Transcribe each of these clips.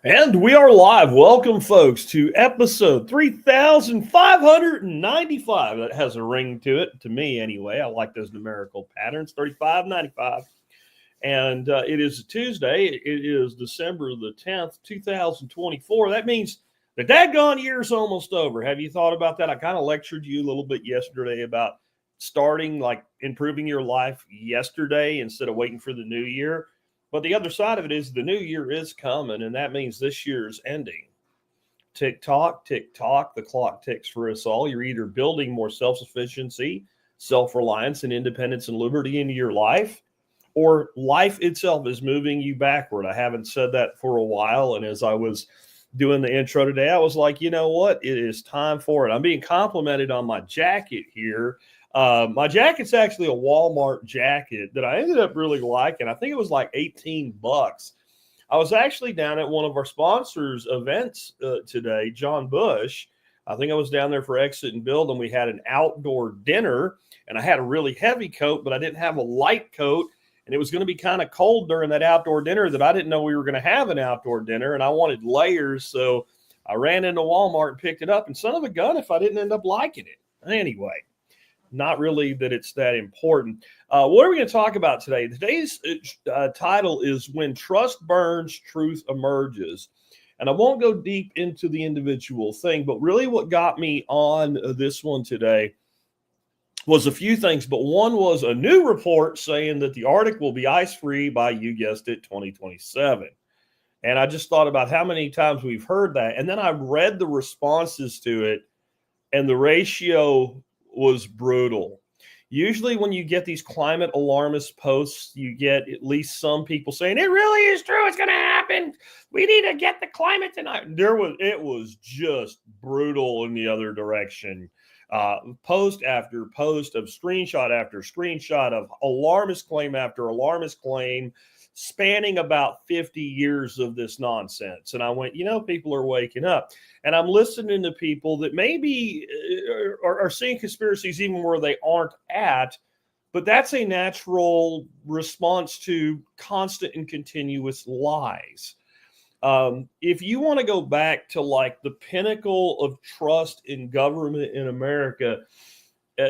And we are live. Welcome, folks, to episode 3595. That has a ring to it, to me anyway. I like those numerical patterns, 3595. And it is a Tuesday. It is December the 10th, 2024. That means the daggone year is almost over. Have you thought about that? I kind of lectured you a little bit yesterday about starting, like, improving your life yesterday instead of waiting for the new year. But the other side of it is the new year is coming, and that means this year is ending. Tick tock, the clock ticks for us all. You're either building more self-sufficiency, self-reliance, and independence and liberty into your life, or life itself is moving you backward. I haven't said that for a while, and as I was doing the intro today, I was like, you know what? It is time for it. I'm being complimented on my jacket here. My jacket's actually a Walmart jacket that I ended up really liking. I think it was like $18. I was actually down at one of our sponsors' events today, John Bush. I think I was down there for Exit and Build, and we had an outdoor dinner, and I had a really heavy coat, but I didn't have a light coat, and it was going to be kind of cold during that outdoor dinner that I didn't know we were going to have an outdoor dinner, and I wanted layers, so I ran into Walmart and picked it up, and son of a gun if I didn't end up liking it. Anyway. Not really that it's that important. What are we going to talk about today? Today's title is When Trust Burns, Truth Emerges. And I won't go deep into the individual thing, but really what got me on this one today was a few things. But one was a new report saying that the Arctic will be ice-free by, you guessed it, 2027. And I just thought about how many times we've heard that. And then I read the responses to it, and the ratio was brutal. Usually when you get these climate alarmist posts, you get at least some people saying, it really is true, it's going to happen. We need to get the climate tonight. It was just brutal in the other direction. Post after post of screenshot after screenshot of alarmist claim after alarmist claim, spanning about 50 years of this nonsense. And I went, people are waking up. And I'm listening to people that maybe are seeing conspiracies even where they aren't at, but that's a natural response to constant and continuous lies. If you want to go back to like the pinnacle of trust in government in America,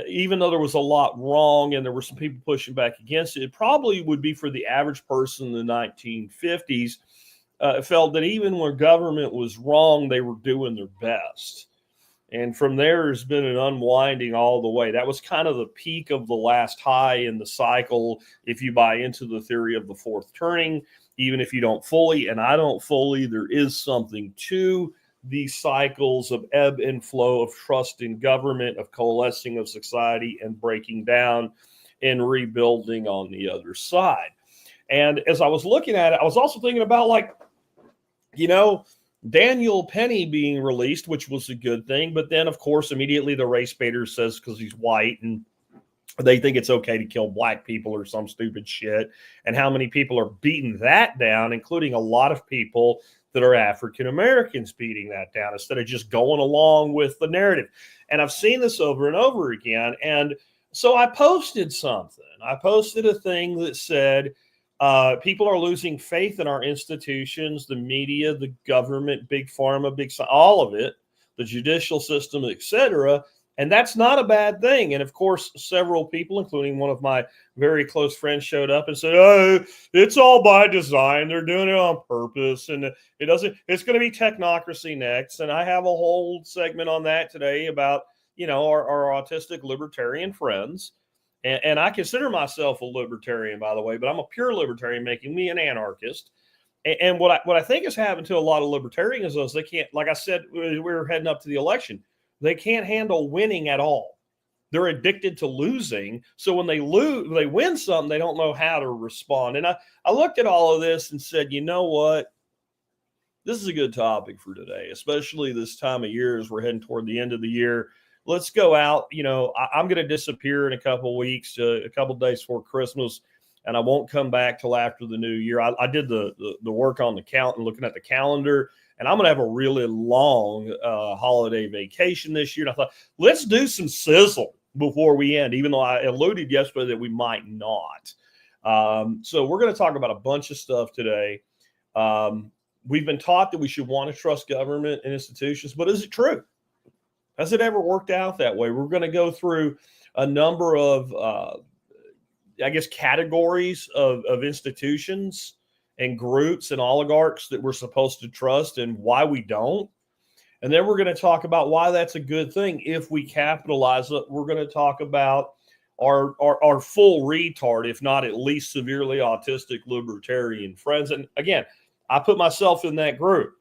even though there was a lot wrong and there were some people pushing back against it, it probably would be for the average person in the 1950s. Felt that even when government was wrong, they were doing their best. And from there, there's been an unwinding all the way. That was kind of the peak of the last high in the cycle, if you buy into the theory of the fourth turning, even if you don't fully, and I don't fully, there is something to these cycles of ebb and flow of trust in government, of coalescing of society and breaking down and rebuilding on the other side. And as I was looking at it, I was also thinking about Daniel Penny being released, which was a good thing. But then, of course, immediately the race baiter says because he's white and they think it's okay to kill black people or some stupid shit. And how many people are beating that down, including a lot of people that are African Americans beating that down instead of just going along with the narrative. And I've seen this over and over again. And so I posted something. I posted a thing that said, people are losing faith in our institutions, the media, the government, big pharma, all of it, the judicial system, etc. And that's not a bad thing. And of course, several people, including one of my very close friends, showed up and said, oh, it's all by design. They're doing it on purpose. And it's going to be technocracy next. And I have a whole segment on that today about, our autistic libertarian friends. And I consider myself a libertarian, by the way, but I'm a pure libertarian, making me an anarchist. And what I think has happened to a lot of libertarians is they can't, like I said, we were heading up to the election, they can't handle winning at all. They're addicted to losing. So when they win something, they don't know how to respond. And I looked at all of this and said, you know what? This is a good topic for today, especially this time of year as we're heading toward the end of the year. Let's go out. I'm going to disappear in a couple of weeks, a couple of days before Christmas, and I won't come back till after the new year. I did the work on the count and looking at the calendar, and I'm going to have a really long holiday vacation this year. And I thought, let's do some sizzle before we end, even though I alluded yesterday that we might not. So we're going to talk about a bunch of stuff today. we've been taught that we should want to trust government and institutions, but is it true? Has it ever worked out that way? We're going to go through a number of, categories of institutions and groups and oligarchs that we're supposed to trust and why we don't. And then we're going to talk about why that's a good thing if we capitalize it. We're going to talk about our full retard, if not at least severely autistic libertarian friends. And again, I put myself in that group.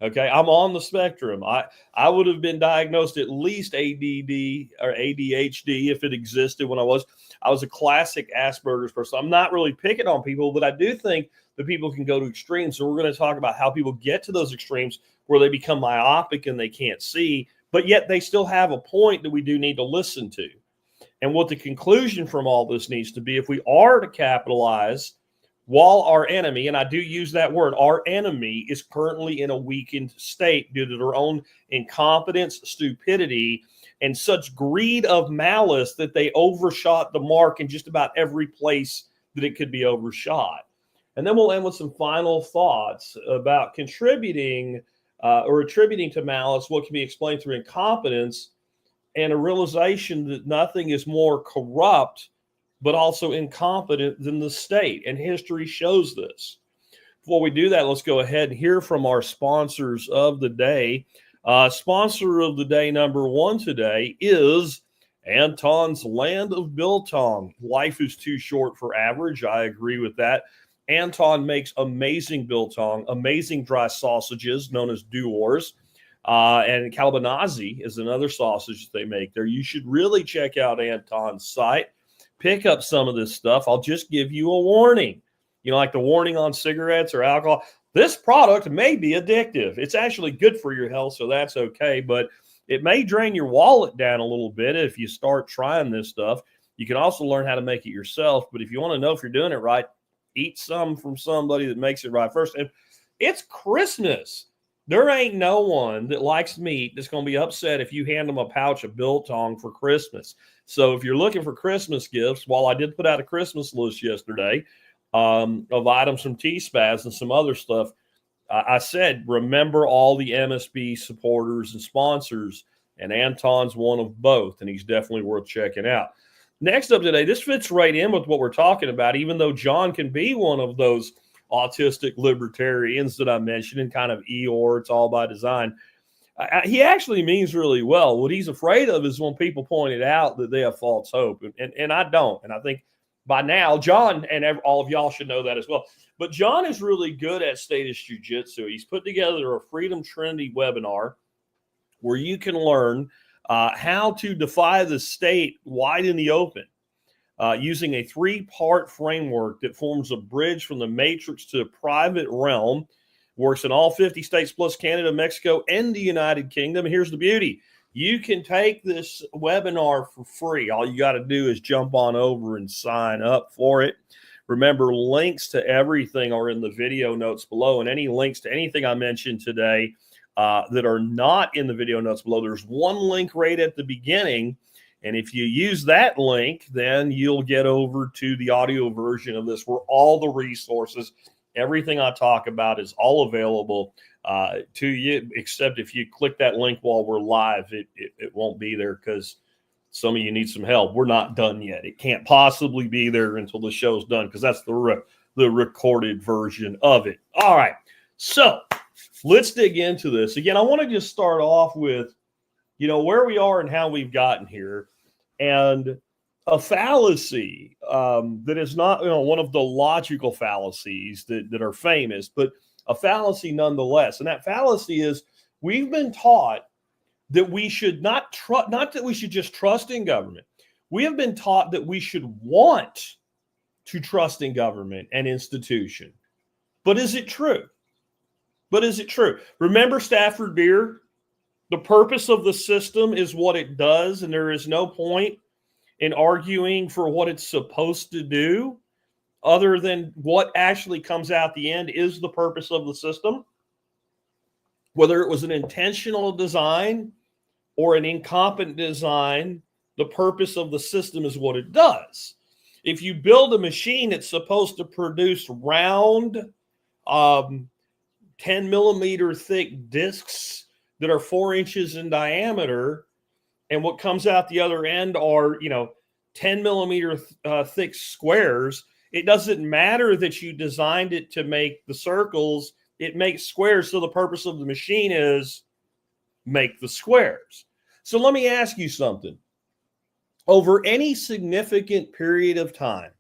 Okay, I'm on the spectrum. I would have been diagnosed at least ADD or ADHD if it existed when I was a classic Asperger's person. I'm not really picking on people, but I do think that people can go to extremes. So we're going to talk about how people get to those extremes where they become myopic and they can't see, but yet they still have a point that we do need to listen to. And what the conclusion from all this needs to be, if we are to capitalize while our enemy, and I do use that word, our enemy is currently in a weakened state due to their own incompetence, stupidity, and such greed of malice that they overshot the mark in just about every place that it could be overshot. And then we'll end with some final thoughts about contributing or attributing to malice what can be explained through incompetence and a realization that nothing is more corrupt but also incompetent than the state. And history shows this. Before we do that, let's go ahead and hear from our sponsors of the day. Sponsor of the day number one today is Anton's Land of Biltong. Life is too short for average. I agree with that. Anton makes amazing biltong, amazing dry sausages known as Duors. And Kalbanazi is another sausage they make there. You should really check out Anton's site. Pick up some of this stuff. I'll just give you a warning. You know, like the warning on cigarettes or alcohol. This product may be addictive. It's actually good for your health, so that's okay. But it may drain your wallet down a little bit if you start trying this stuff. You can also learn how to make it yourself. But if you want to know if you're doing it right, eat some from somebody that makes it right first. And it's Christmas. There ain't no one that likes meat that's going to be upset if you hand them a pouch of biltong for Christmas. So if you're looking for Christmas gifts, while I did put out a Christmas list yesterday of items from T-Spaz and some other stuff, I said, remember all the MSB supporters and sponsors, and Anton's one of both, and he's definitely worth checking out. Next up today, this fits right in with what we're talking about, even though John can be one of those autistic libertarians that I mentioned and kind of Eeyore, it's all by design. He actually means really well. What he's afraid of is when people point it out that they have false hope. And I don't. And I think by now, John and all of y'all should know that as well. But John is really good at statist jiu-jitsu. He's put together a Freedom Trinity webinar where you can learn how to defy the state wide in the open using a 3-part framework that forms a bridge from the matrix to the private realm. Works in all 50 states plus Canada, Mexico, and the United Kingdom. Here's the beauty. You can take this webinar for free. All you got to do is jump on over and sign up for it. Remember, links to everything are in the video notes below, and any links to anything I mentioned today that are not in the video notes below, there's one link right at the beginning. And if you use that link, then you'll get over to the audio version of this where all the resources, everything I talk about is all available to you, except if you click that link while we're live, it won't be there because some of you need some help. We're not done yet. It can't possibly be there until the show's done because that's the recorded version of it. All right, so let's dig into this. Again, I want to just start off with, you know, where we are and how we've gotten here. And a fallacy that is not, you know, one of the logical fallacies that are famous, but a fallacy nonetheless. And that fallacy is we've been taught that we should not that we should just trust in government. We have been taught that we should want to trust in government and institution. But is it true? Remember Stafford Beer? The purpose of the system is what it does, and there is no point in arguing for what it's supposed to do other than what actually comes out the end is the purpose of the system. Whether it was an intentional design or an incompetent design, the purpose of the system is what it does. If you build a machine that's supposed to produce round 10 millimeter thick discs that are 4 inches in diameter, and what comes out the other end are, 10 millimeter thick squares. It doesn't matter that you designed it to make the circles. It makes squares. So the purpose of the machine is make the squares. So let me ask you something. Over any significant period of time,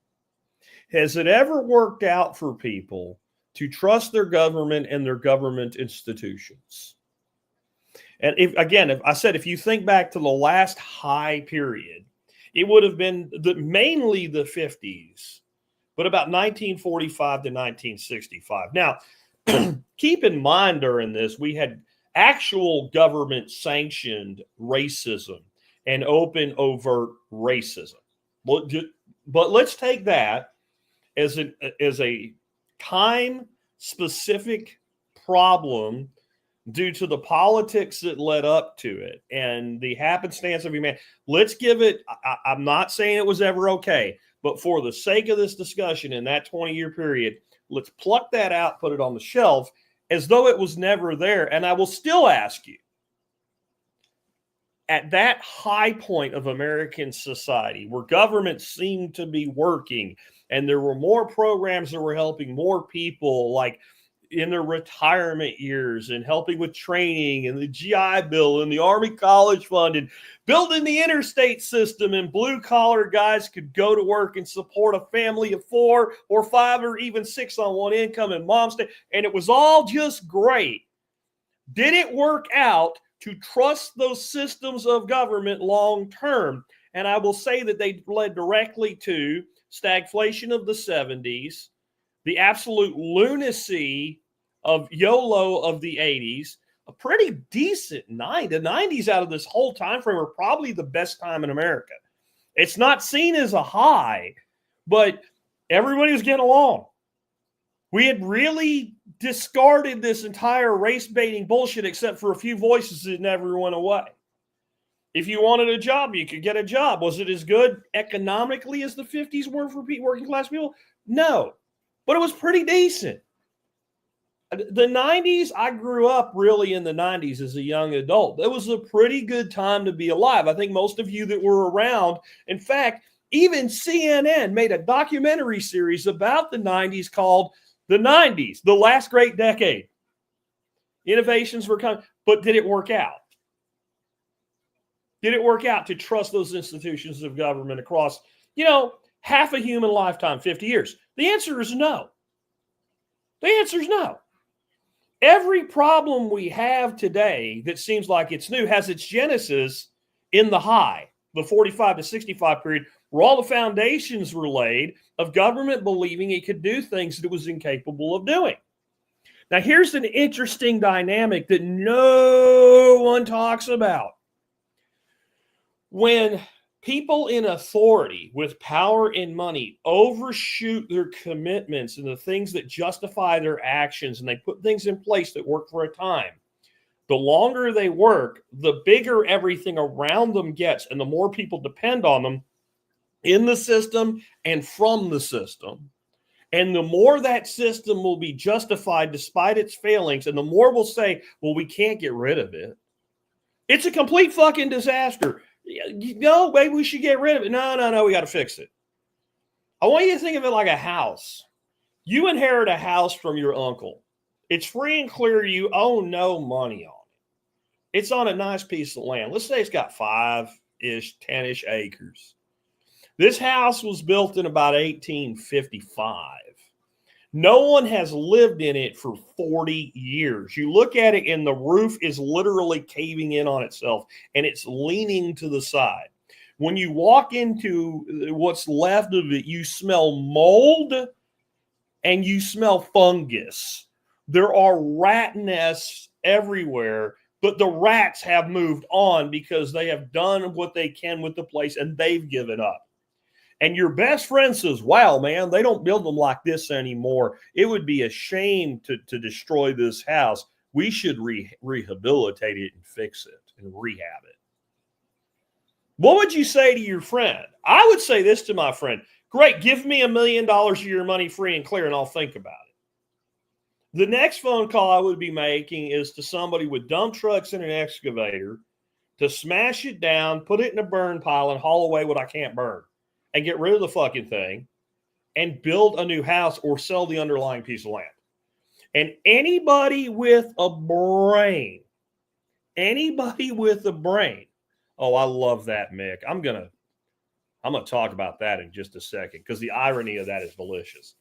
has it ever worked out for people to trust their government and their government institutions? And if you think back to the last high period, it would have been mainly the 50s, but about 1945 to 1965. Now, keep in mind during this, we had actual government sanctioned racism and open overt racism. But let's take that as a time specific problem due to the politics that led up to it and the happenstance of humanity. Let's give it, I'm not saying it was ever okay, but for the sake of this discussion in that 20-year period, let's pluck that out, put it on the shelf as though it was never there. And I will still ask you, at that high point of American society where government seemed to be working and there were more programs that were helping more people, like in their retirement years and helping with training and the GI Bill and the Army College Fund and building the interstate system, and blue collar guys could go to work and support a family of 4 or 5 or even 6 on one income, and mom stayed, and it was all just great. Did it work out to trust those systems of government long term? And I will say that they led directly to stagflation of the 70s, the absolute lunacy of YOLO of the 80s, a pretty decent 90s. The 90s out of this whole time frame are probably the best time in America. It's not seen as a high, but everybody was getting along. We had really discarded this entire race baiting bullshit except for a few voices that never went away. If you wanted a job, you could get a job. Was it as good economically as the 50s were for working class people? No, but it was pretty decent. The 90s, I grew up really in the 90s as a young adult. It was a pretty good time to be alive. I think most of you that were around, in fact, even CNN made a documentary series about the 90s called The 90s, The Last Great Decade. Innovations were coming, but did it work out? Did it work out to trust those institutions of government across, half a human lifetime, 50 years? The answer is no. The answer is no. Every problem we have today that seems like it's new has its genesis in the high, the 45 to 65 period, where all the foundations were laid of government believing it could do things that it was incapable of doing. Now, here's an interesting dynamic that no one talks about. When people in authority with power and money overshoot their commitments and the things that justify their actions, and they put things in place that work for a time, the longer they work, the bigger everything around them gets, and the more people depend on them in the system and from the system. And the more that system will be justified despite its failings, and the more we'll say, well, we can't get rid of it. It's a complete fucking disaster. No, maybe we should get rid of it. No, we got to fix it. I want you to think of it like a house. You inherit a house from your uncle. It's free and clear. You owe no money on it. It's on a nice piece of land. Let's say it's got 5-ish, 10-ish acres. This house was built in about 1855. No one has lived in it for 40 years. You look at it and the roof is literally caving in on itself and it's leaning to the side. When you walk into what's left of it, you smell mold and you smell fungus. There are rat nests everywhere, but the rats have moved on because they have done what they can with the place and they've given up. And your best friend says, wow, man, they don't build them like this anymore. It would be a shame to destroy this house. We should rehabilitate it and fix it and rehab it. What would you say to your friend? I would say this to my friend. Great, give me $1 million of your money free and clear and I'll think about it. The next phone call I would be making is to somebody with dump trucks and an excavator to smash it down, put it in a burn pile, and haul away what I can't burn and get rid of the fucking thing and build a new house or sell the underlying piece of land. And anybody with a brain, oh, I love that, Mick. I'm gonna talk about that in just a second because the irony of that is delicious.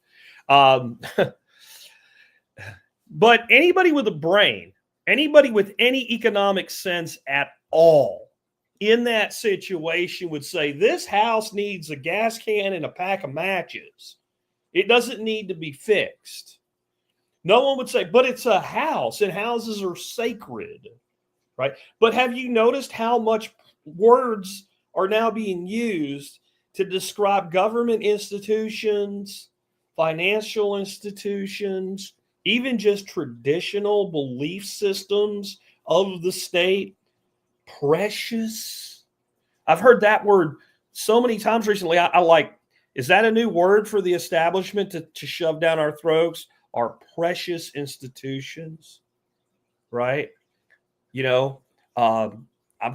But anybody with a brain, anybody with any economic sense at all in that situation would say, this house needs a gas can and a pack of matches. It doesn't need to be fixed. No one would say, but it's a house and houses are sacred, right? But have you noticed how much words are now being used to describe government institutions, financial institutions, even just traditional belief systems of the state? Precious. I've heard that word so many times recently. I like, is that a new word for the establishment to shove down our throats? Our precious institutions, right? You know, I'm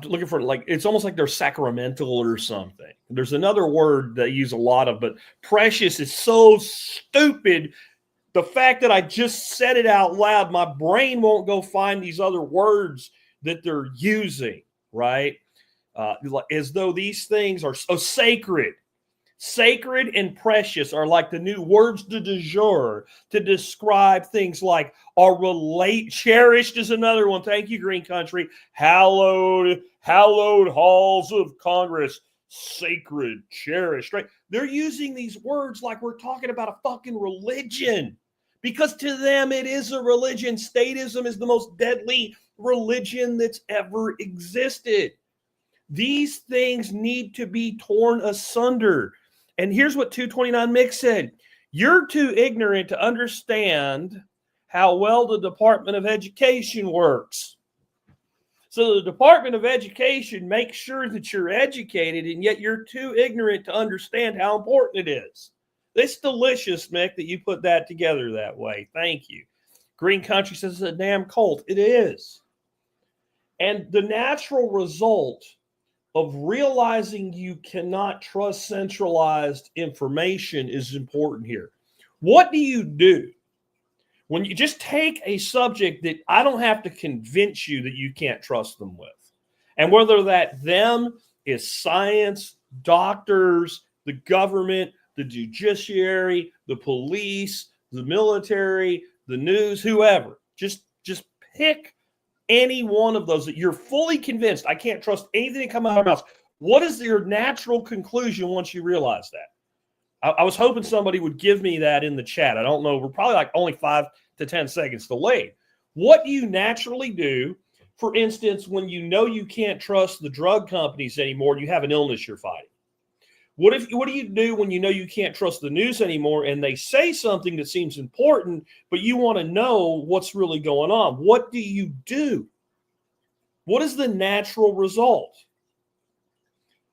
looking for, like, it's almost like they're sacramental or something. There's another word that I use a lot of, but precious is so stupid. The fact that I just said it out loud, my brain won't go find these other words that they're using, right? As though these things are so sacred. Sacred and precious are like the new words de jour to describe things like cherished is another one. Thank you, Green Country. Hallowed halls of Congress. Sacred, cherished, right? They're using these words like we're talking about a fucking religion. Because to them, it is a religion. Statism is the most deadly religion that's ever existed. These things need to be torn asunder. And here's what 229 Mick said. You're too ignorant to understand how well the Department of Education works. So the Department of Education makes sure that you're educated, and yet you're too ignorant to understand how important it is. It's delicious, Mick, that you put that together that way. Thank you. Green Country says it's a damn cult. It is. And the natural result of realizing you cannot trust centralized information is important here. What do you do when you just take a subject that I don't have to convince you that you can't trust them with? And whether that them is science, doctors, the government, the judiciary, the police, the military, the news, whoever. Just pick any one of those that you're fully convinced I can't trust anything that comes out of my mouth. What is your natural conclusion once you realize that? I was hoping somebody would give me that in the chat. I don't know. We're probably like only 5 to 10 seconds delayed. What do you naturally do, for instance, when you know you can't trust the drug companies anymore and you have an illness you're fighting? What do you do when you know you can't trust the news anymore and they say something that seems important, but you want to know what's really going on? What do you do? What is the natural result?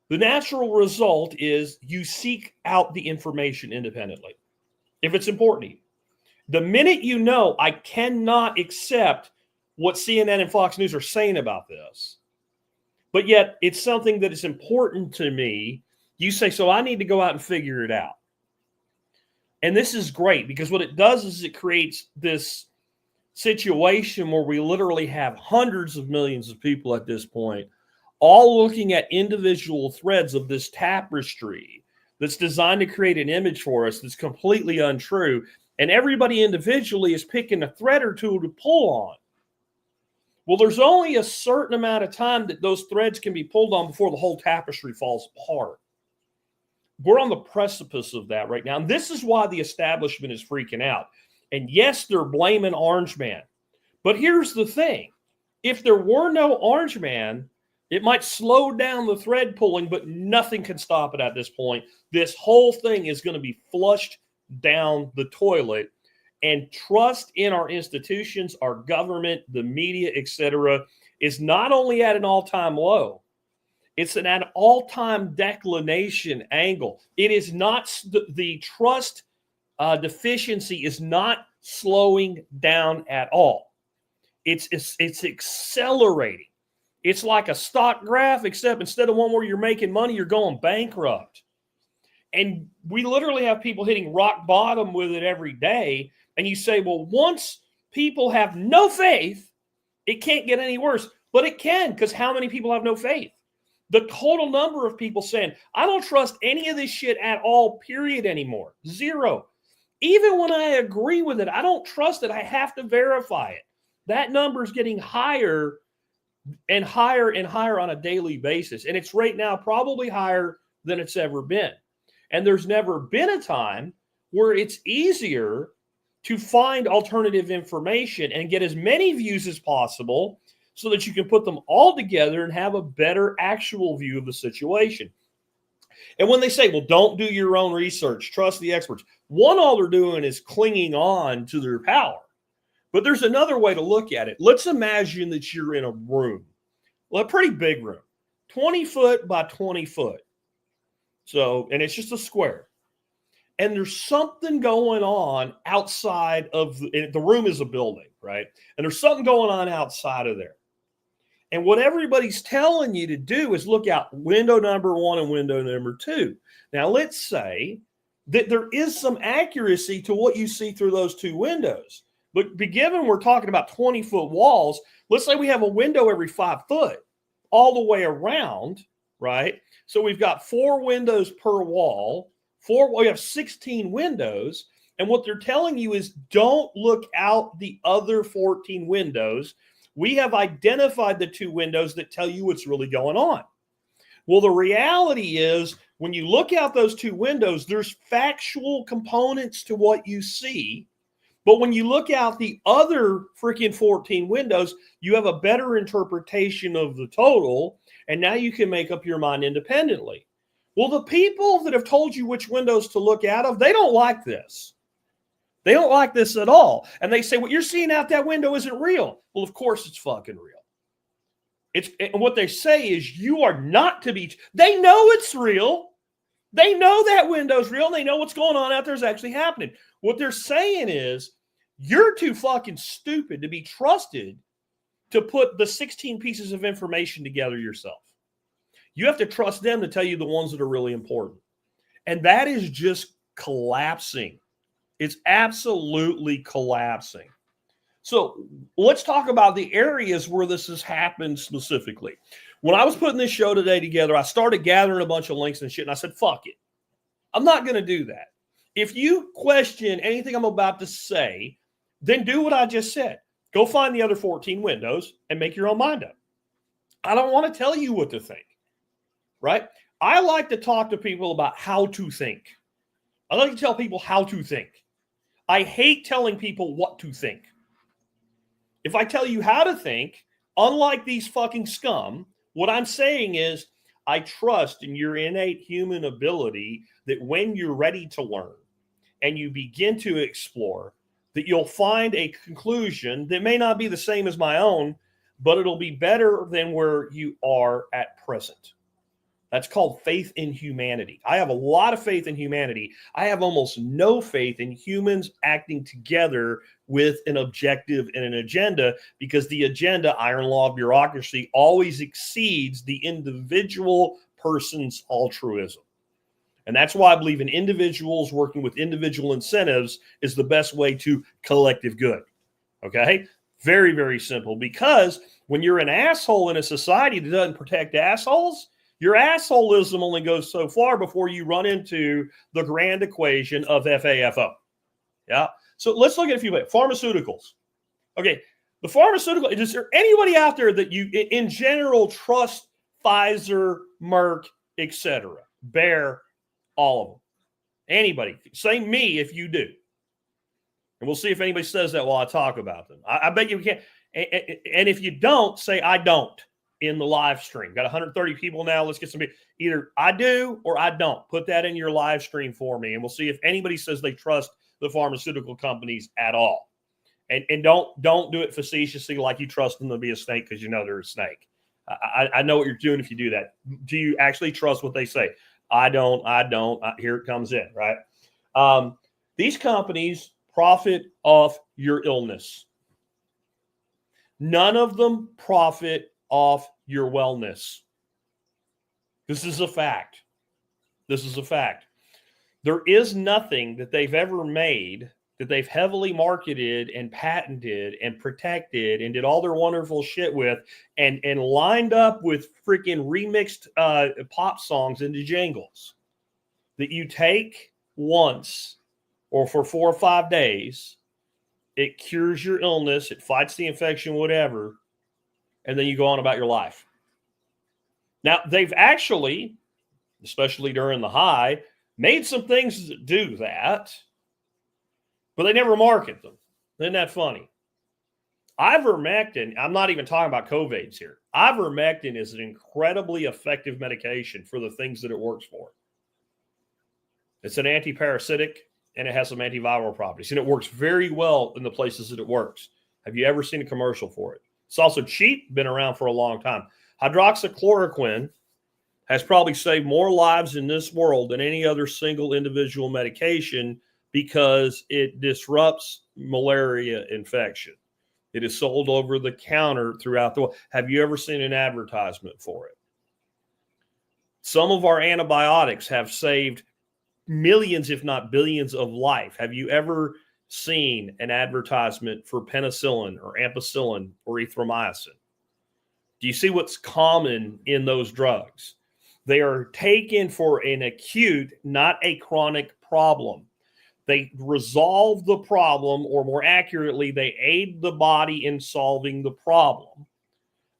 The natural result is you seek out the information independently, if it's important to you. The minute you know I cannot accept what CNN and Fox News are saying about this, but yet it's something that is important to me, you say, so I need to go out and figure it out. And this is great because what it does is it creates this situation where we literally have hundreds of millions of people at this point, all looking at individual threads of this tapestry that's designed to create an image for us that's completely untrue. And everybody individually is picking a thread or two to pull on. Well, there's only a certain amount of time that those threads can be pulled on before the whole tapestry falls apart. We're on the precipice of that right now. And this is why the establishment is freaking out. And yes, they're blaming Orange Man. But here's the thing. If there were no Orange Man, it might slow down the thread pulling, but nothing can stop it at this point. This whole thing is going to be flushed down the toilet. And trust in our institutions, our government, the media, etc., is not only at an all-time low, it's at an all-time declination angle. It is not, the trust deficiency is not slowing down at all. It's accelerating. It's like a stock graph, except instead of one where you're making money, you're going bankrupt. And we literally have people hitting rock bottom with it every day. And you say, well, once people have no faith, it can't get any worse. But it can, because how many people have no faith? The total number of people saying, I don't trust any of this shit at all, period, anymore. Zero. Even when I agree with it, I don't trust it. I have to verify it. That number is getting higher and higher and higher on a daily basis. And it's right now probably higher than it's ever been. And there's never been a time where it's easier to find alternative information and get as many views as possible so that you can put them all together and have a better actual view of the situation. And when they say, well, don't do your own research, trust the experts, one, all they're doing is clinging on to their power. But there's another way to look at it. Let's imagine that you're in a room, well, a pretty big room, 20 foot by 20 foot. So, and it's just a square. And there's something going on outside of the room is a building, right? And there's something going on outside of there. And what everybody's telling you to do is look out window number 1 and window number 2. Now, let's say that there is some accuracy to what you see through those 2 windows. But given we're talking about 20-foot walls, let's say we have a window every 5 foot all the way around, right? So we've got 4 windows per wall. We have 16 windows. And what they're telling you is don't look out the other 14 windows. We have identified the 2 windows that tell you what's really going on. Well, the reality is when you look out those 2 windows, there's factual components to what you see. But when you look out the other freaking 14 windows, you have a better interpretation of the total. And now you can make up your mind independently. Well, the people that have told you which windows to look out of, they don't like this. They don't like this at all. And they say, what you're seeing out that window isn't real. Well, of course it's fucking real. And what they say is you are not to be. They know it's real. They know that window's real. And they know what's going on out there is actually happening. What they're saying is you're too fucking stupid to be trusted to put the 16 pieces of information together yourself. You have to trust them to tell you the ones that are really important. And that is just collapsing. It's absolutely collapsing. So let's talk about the areas where this has happened specifically. When I was putting this show today together, I started gathering a bunch of links and shit, and I said, fuck it. I'm not going to do that. If you question anything I'm about to say, then do what I just said. Go find the other 14 windows and make your own mind up. I don't want to tell you what to think, right? I like to talk to people about how to think. I like to tell people how to think. I hate telling people what to think. If I tell you how to think, unlike these fucking scum, what I'm saying is I trust in your innate human ability that when you're ready to learn and you begin to explore, that you'll find a conclusion that may not be the same as my own, but it'll be better than where you are at present. That's called faith in humanity. I have a lot of faith in humanity. I have almost no faith in humans acting together with an objective and an agenda, because the agenda, iron law of bureaucracy, always exceeds the individual person's altruism. And that's why I believe in individuals working with individual incentives is the best way to collective good. Okay? Very, very simple. Because when you're an asshole in a society that doesn't protect assholes, your assholism only goes so far before you run into the grand equation of FAFO. Yeah. So let's look at a few ways. Pharmaceuticals. Okay. The pharmaceutical, is there anybody out there that you in general trust Pfizer, Merck, etc.? Bayer, all of them. Anybody. Say me if you do. And we'll see if anybody says that while I talk about them. I bet you can. And if you don't, say I don't. In the live stream. Got 130 people now. Let's get some. Either I do or I don't. Put that in your live stream for me, and we'll see if anybody says they trust the pharmaceutical companies at all. And don't do it facetiously like you trust them to be a snake because you know they're a snake. I know what you're doing if you do that. Do you actually trust what they say? I don't. Here it comes in, right? These companies profit off your illness. None of them profit off your wellness. This is a fact. This is a fact. There is nothing that they've ever made that they've heavily marketed and patented and protected and did all their wonderful shit with and lined up with freaking remixed pop songs into jingles that you take once or for 4 or 5 days. It cures your illness. It fights the infection, whatever. And then you go on about your life. Now, they've actually, especially during the high, made some things that do that, but they never market them. Isn't that funny? Ivermectin, I'm not even talking about COVIDs here. Ivermectin is an incredibly effective medication for the things that it works for. It's an antiparasitic, and it has some antiviral properties, and it works very well in the places that it works. Have you ever seen a commercial for it? It's also cheap, been around for a long time. Hydroxychloroquine has probably saved more lives in this world than any other single individual medication because it disrupts malaria infection. It is sold over the counter throughout the world. Have you ever seen an advertisement for it? Some of our antibiotics have saved millions, if not billions, of life. Have you ever seen an advertisement for penicillin or ampicillin or erythromycin? Do you see what's common in those drugs? They are taken for an acute, not a chronic problem. They resolve the problem, or more accurately, they aid the body in solving the problem.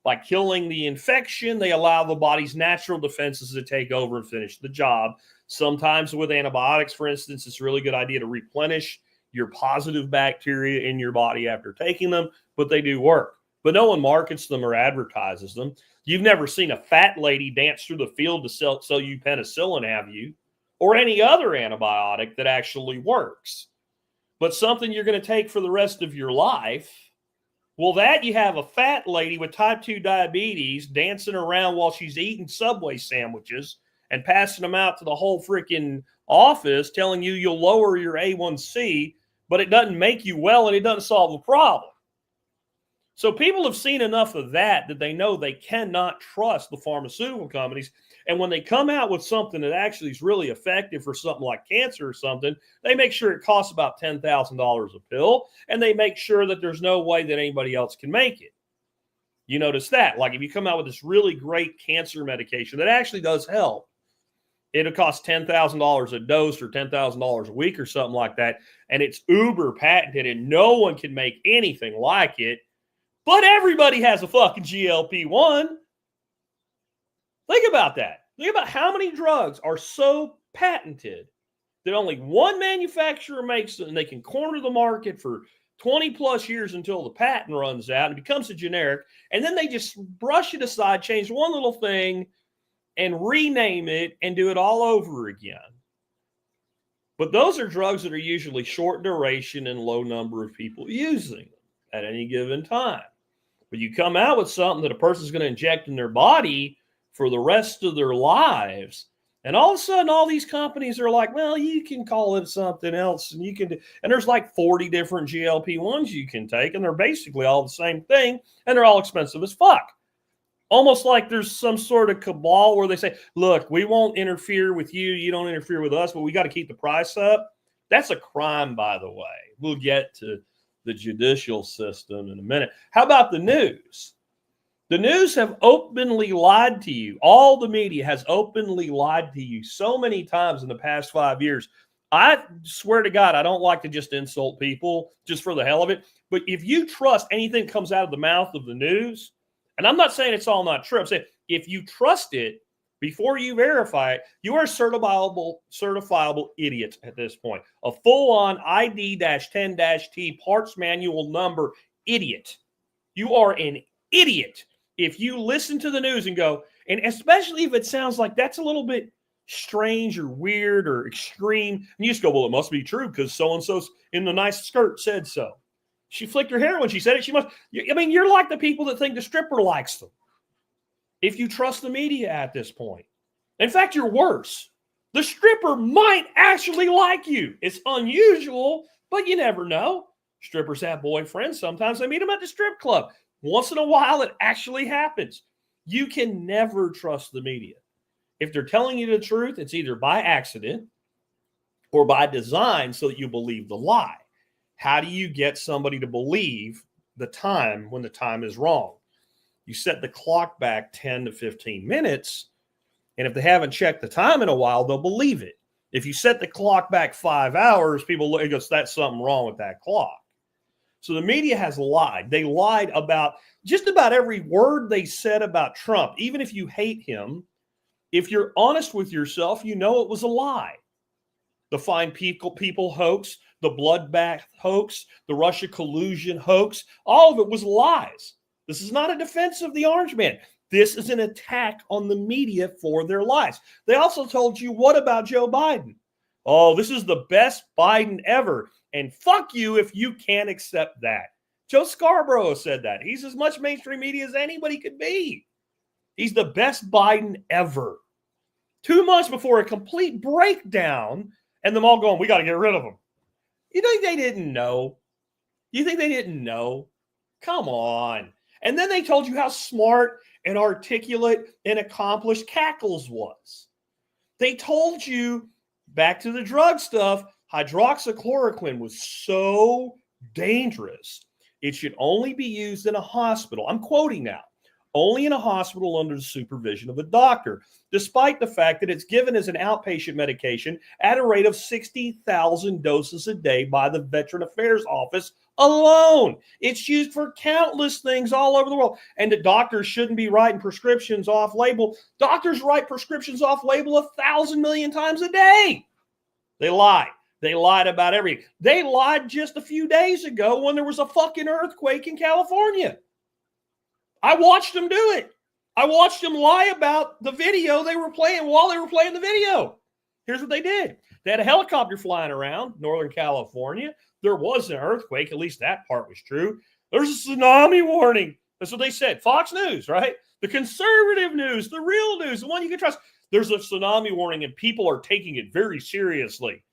By killing the infection, they allow the body's natural defenses to take over and finish the job. Sometimes with antibiotics, for instance, it's a really good idea to replenish your positive bacteria in your body after taking them, but they do work. But no one markets them or advertises them. You've never seen a fat lady dance through the field to sell you penicillin, have you? Or any other antibiotic that actually works. But something you're going to take for the rest of your life, well, that you have a fat lady with type 2 diabetes dancing around while she's eating Subway sandwiches and passing them out to the whole freaking office, telling you you'll lower your A1C, but it doesn't make you well and it doesn't solve the problem. So people have seen enough of that they know they cannot trust the pharmaceutical companies. And when they come out with something that actually is really effective for something like cancer or something, they make sure it costs about $10,000 a pill, and they make sure that there's no way that anybody else can make it. You notice that? Like if you come out with this really great cancer medication that actually does help, it'll cost $10,000 a dose or $10,000 a week or something like that, and it's uber patented, and no one can make anything like it. But everybody has a fucking GLP-1. Think about that. Think about how many drugs are so patented that only one manufacturer makes it, and they can corner the market for 20 plus years until the patent runs out and it becomes a generic. And then they just brush it aside, change one little thing and rename it and do it all over again. But those are drugs that are usually short duration and low number of people using them at any given time. But you come out with something that a person's going to inject in their body for the rest of their lives, and all of a sudden all these companies are like, well, you can call it something else, and you can do, and there's like 40 different GLP-1s you can take, and they're basically all the same thing, and they're all expensive as fuck. Almost like there's some sort of cabal where they say, look, we won't interfere with you, you don't interfere with us, but we got to keep the price up. That's a crime, by the way. We'll get to the judicial system in a minute. How about the news? The news have openly lied to you. All the media has openly lied to you so many times in the past 5 years. I swear to God, I don't like to just insult people just for the hell of it. But if you trust anything that comes out of the mouth of the news, and I'm not saying it's all not true, I'm saying if you trust it before you verify it, you are a certifiable idiot at this point. A full-on ID-10-T parts manual number idiot. You are an idiot if you listen to the news and go, and especially if it sounds like that's a little bit strange or weird or extreme, and you just go, well, it must be true because so-and-so's in the nice skirt said so. She flicked her hair when she said it. She must. I mean, you're like the people that think the stripper likes them. If you trust the media at this point. In fact, you're worse. The stripper might actually like you. It's unusual, But you never know. Strippers have boyfriends. Sometimes they meet them at the strip club. Once in a while, it actually happens. You can never trust the media. If they're telling you the truth, it's either by accident or by design so that you believe the lie. How do you get somebody to believe the time when the time is wrong? You set the clock back 10 to 15 minutes, and if they haven't checked the time in a while, they'll believe it. If you set the clock back 5 hours, people look and go, that's something wrong with that clock. So the media has lied. They lied about just about every word they said about Trump. Even if you hate him, if you're honest with yourself, you know it was a lie. The Fine People hoax, the bloodbath hoax, the Russia collusion hoax, all of it was lies. This is not a defense of the Orange Man. This is an attack on the media for their lies. They also told you, what about Joe Biden? Oh, this is the best Biden ever. And fuck you if you can't accept that. Joe Scarborough said that. He's as much mainstream media as anybody could be. He's the best Biden ever. 2 months before a complete breakdown, and them all going, we got to get rid of him. You think they didn't know? You think they didn't know? Come on. And then they told you how smart and articulate and accomplished Cackles was. They told you, back to the drug stuff, hydroxychloroquine was so dangerous, it should only be used in a hospital. I'm quoting now. Only in a hospital under the supervision of a doctor, despite the fact that it's given as an outpatient medication at a rate of 60,000 doses a day by the Veteran Affairs Office alone. It's used for countless things all over the world. And the doctors shouldn't be writing prescriptions off label. Doctors write prescriptions off label 1,000 million times a day. They lie. They lied about everything. They lied just a few days ago when there was a fucking earthquake in California. I watched them do it. I watched them lie about the video they were playing while they were playing the video. Here's what they did. They had a helicopter flying around Northern California. There was an earthquake. At least that part was true. There's a tsunami warning. That's what they said. Fox News, right? The conservative news, the real news, the one you can trust. There's a tsunami warning and people are taking it very seriously.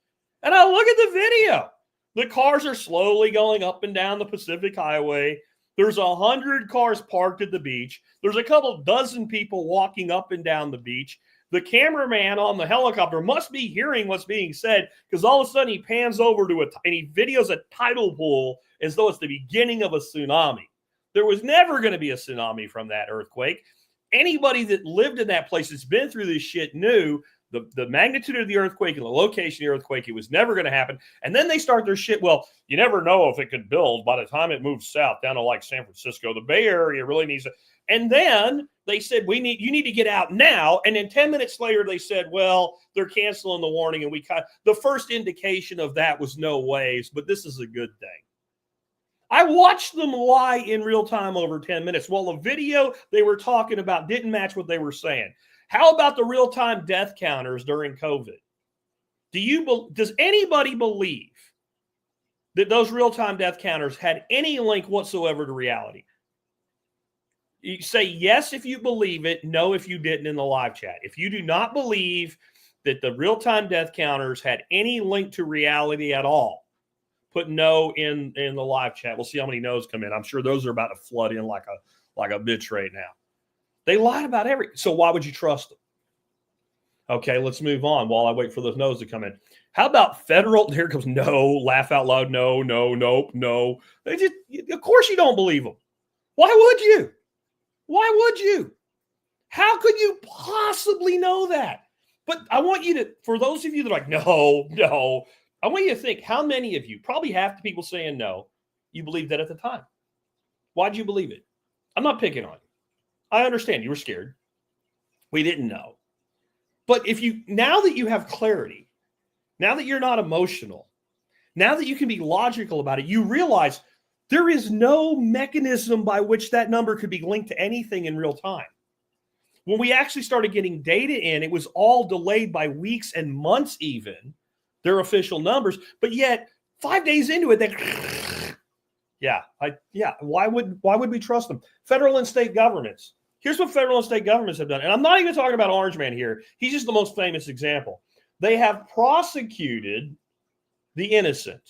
And I look at the video. The cars are slowly going up and down the Pacific Highway. There's 100 cars parked at the beach. There's a couple dozen people walking up and down the beach. The cameraman on the helicopter must be hearing what's being said because all of a sudden he pans over to and he videos a tidal pool as though it's the beginning of a tsunami. There was never going to be a tsunami from that earthquake. Anybody that lived in that place that's been through this shit knew the magnitude of the earthquake and the location of the earthquake, it was never going to happen. And then they start their shit. Well, you never know if it could build by the time it moves south down to like San Francisco. The Bay Area really needs it. And then they said, you need to get out now. And then 10 minutes later, they said, well, they're canceling the warning. And the first indication of that was no waves, but this is a good thing. I watched them lie in real time over 10 minutes. Well, the video they were talking about didn't match what they were saying. How about the real-time death counters during COVID? Does anybody believe that those real-time death counters had any link whatsoever to reality? You say yes if you believe it, no if you didn't in the live chat. If you do not believe that the real-time death counters had any link to reality at all, put no in the live chat. We'll see how many no's come in. I'm sure those are about to flood in like a bitch right now. They lied about everything. So why would you trust them? Okay, let's move on while I wait for those no's to come in. How about federal? Here comes no, laugh out loud, no, nope, no. Of course you don't believe them. Why would you? Why would you? How could you possibly know that? But I want you to, for those of you that are like, no, I want you to think how many of you, probably half the people saying no, you believed that at the time. Why'd you believe it? I'm not picking on you. I understand you were scared. We didn't know. But now that you have clarity, now that you're not emotional, now that you can be logical about it, you realize there is no mechanism by which that number could be linked to anything in real time. When we actually started getting data in, it was all delayed by weeks and months even, their official numbers. But yet, 5 days into it, why would we trust them? Federal and state governments. Here's what federal and state governments have done. And I'm not even talking about Orange Man here. He's just the most famous example. They have prosecuted the innocent.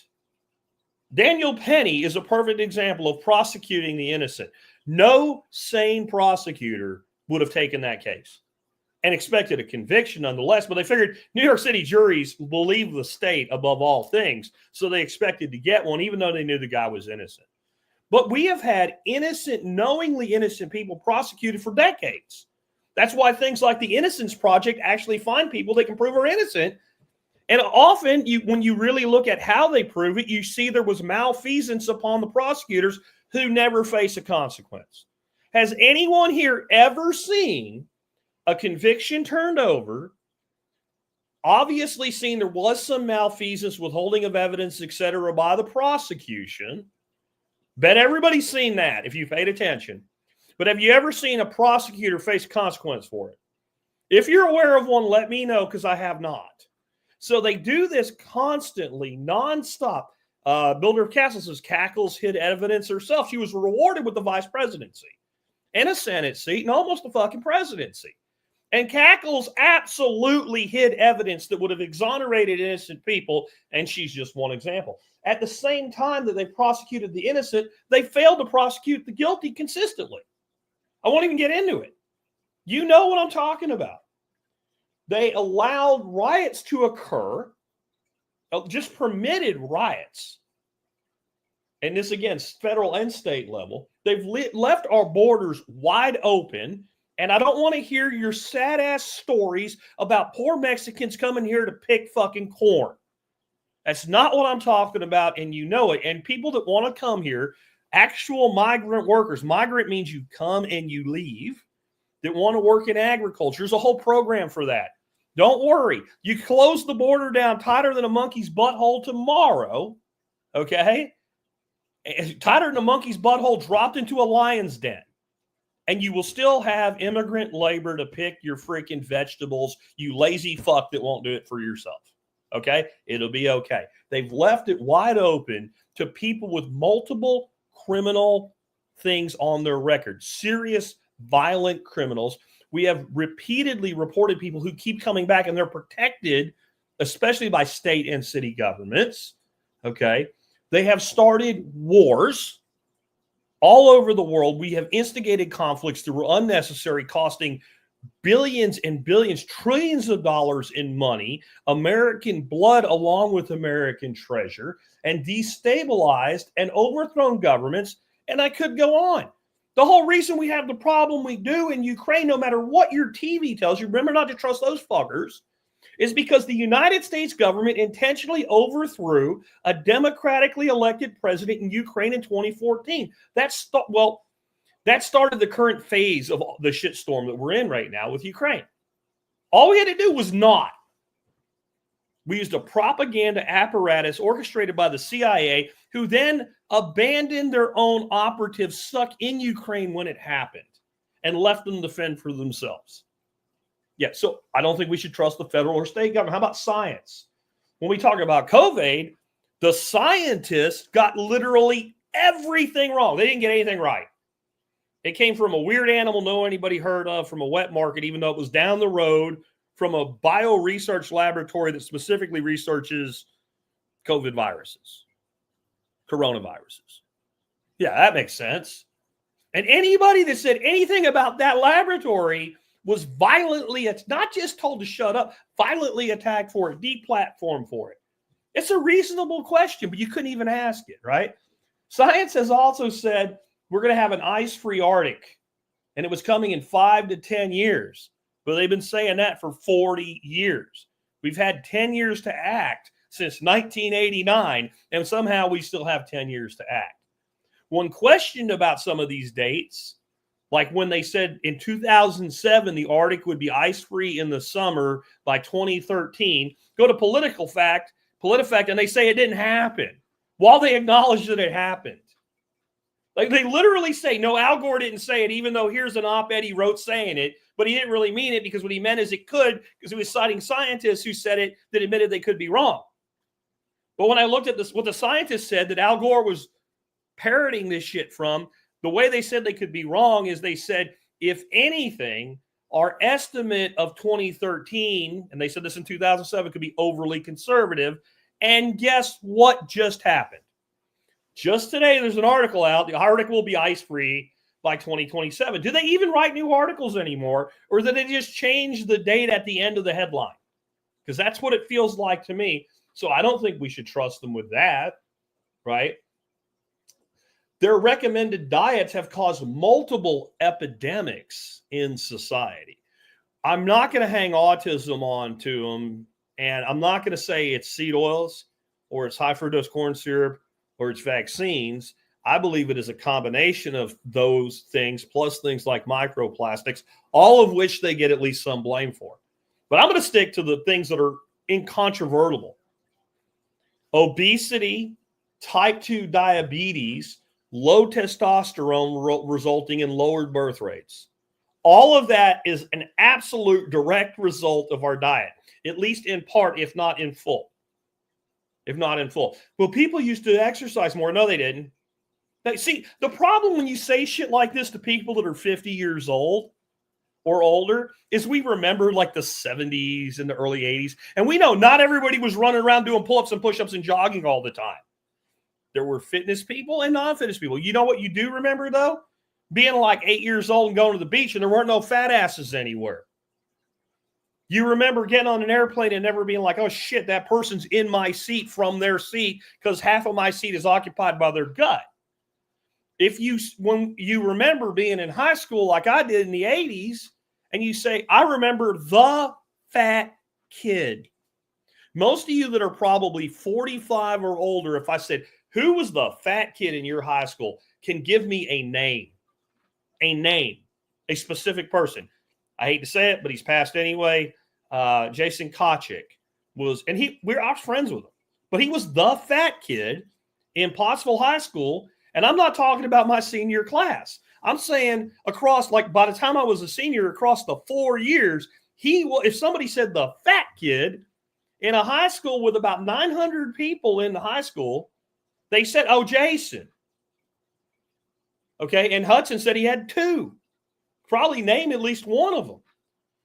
Daniel Penny is a perfect example of prosecuting the innocent. No sane prosecutor would have taken that case and expected a conviction nonetheless, but they figured New York City juries believe the state above all things, so they expected to get one even though they knew the guy was innocent. But we have had knowingly innocent people prosecuted for decades. That's why things like the Innocence Project actually find people that can prove are innocent. And often, when you really look at how they prove it, you see there was malfeasance upon the prosecutors who never face a consequence. Has anyone here ever seen a conviction turned over, obviously seen there was some malfeasance, withholding of evidence, etc., by the prosecution? Bet everybody's seen that if you paid attention. But have you ever seen a prosecutor face consequence for it? If you're aware of one, let me know, because I have not. So they do this constantly, nonstop. Builder of Castles says Cackles hid evidence herself. She was rewarded with the vice presidency and a Senate seat and almost a fucking presidency. And Cackles absolutely hid evidence that would have exonerated innocent people, and she's just one example. At the same time that they prosecuted the innocent, they failed to prosecute the guilty consistently. I won't even get into it. You know what I'm talking about. They allowed riots to occur, just permitted riots. And this, again, federal and state level. They've left our borders wide open. And I don't want to hear your sad-ass stories about poor Mexicans coming here to pick fucking corn. That's not what I'm talking about, and you know it. And people that want to come here, actual migrant workers. Migrant means you come and you leave. That want to work in agriculture. There's a whole program for that. Don't worry. You close the border down tighter than a monkey's butthole tomorrow, okay? Tighter than a monkey's butthole dropped into a lion's den. And you will still have immigrant labor to pick your freaking vegetables, you lazy fuck that won't do it for yourself, okay? It'll be okay. They've left it wide open to people with multiple criminal things on their record, serious violent criminals. We have repeatedly reported people who keep coming back, and they're protected, especially by state and city governments. Okay. They have started wars all over the world. We have instigated conflicts that were unnecessary, costing billions and billions, trillions of dollars in money, American blood along with American treasure, and destabilized and overthrown governments. And I could go on. The whole reason we have the problem we do in Ukraine, no matter what your TV tells you, remember not to trust those fuckers, is because the United States government intentionally overthrew a democratically elected president in Ukraine in 2014. That started the current phase of the shitstorm that we're in right now with Ukraine. All we had to do was not. We used a propaganda apparatus orchestrated by the CIA, who then abandoned their own operatives stuck in Ukraine when it happened and left them to fend for themselves. Yeah, so I don't think we should trust the federal or state government. How about science? When we talk about COVID, the scientists got literally everything wrong. They didn't get anything right. It came from a weird animal no anybody heard of, from a wet market, even though it was down the road from a bio research laboratory that specifically researches COVID viruses, coronaviruses. Yeah, that makes sense. And anybody that said anything about that laboratory was violently, it's not just told to shut up, violently attacked for it, deplatformed for it. It's a reasonable question, but you couldn't even ask it, right? Science has also said we're going to have an ice-free Arctic, and it was coming in 5 to 10 years. But they've been saying that for 40 years. We've had 10 years to act since 1989, and somehow we still have 10 years to act. When questioned about some of these dates, like when they said in 2007 the Arctic would be ice-free in the summer by 2013, go to PolitiFact, and they say it didn't happen, while they acknowledge that it happened. Like they literally say, no, Al Gore didn't say it, even though here's an op-ed he wrote saying it, but he didn't really mean it, because what he meant is it could, because he was citing scientists who said it that admitted they could be wrong. But when I looked at this, what the scientists said that Al Gore was parroting this shit from, the way they said they could be wrong is they said, if anything, our estimate of 2013, and they said this in 2007, could be overly conservative. And guess what just happened? Just today, there's an article out. The article will be ice-free by 2027. Do they even write new articles anymore? Or do they just change the date at the end of the headline? Because that's what it feels like to me. So I don't think we should trust them with that, right? Their recommended diets have caused multiple epidemics in society. I'm not going to hang autism on to them, and I'm not going to say it's seed oils or it's high fructose corn syrup or it's vaccines. I believe it is a combination of those things plus things like microplastics, all of which they get at least some blame for. But I'm going to stick to the things that are incontrovertible. Obesity, type 2 diabetes, low testosterone resulting in lowered birth rates. All of that is an absolute direct result of our diet, at least in part, if not in full. If not in full. Well, people used to exercise more. No, they didn't. Now, see, the problem when you say shit like this to people that are 50 years old or older is we remember like the 70s and the early 80s. And we know not everybody was running around doing pull-ups and push-ups and jogging all the time. There were fitness people and non-fitness people. You know what you do remember, though? Being like 8 years old and going to the beach and there weren't no fat asses anywhere. You remember getting on an airplane and never being like, oh, shit, that person's in my seat from their seat because half of my seat is occupied by their gut. When you remember being in high school like I did in the 80s, and you say, I remember the fat kid. Most of you that are probably 45 or older, if I said, who was the fat kid in your high school, can give me a name, a specific person. I hate to say it, but he's passed anyway. Jason Kochik was, and I was friends with him, but he was the fat kid in Pottsville High School. And I'm not talking about my senior class. I'm saying across, like by the time I was a senior, across the 4 years, if somebody said the fat kid in a high school with about 900 people in the high school, they said, oh, Jason. Okay. And Hudson said he had two. Probably name at least one of them.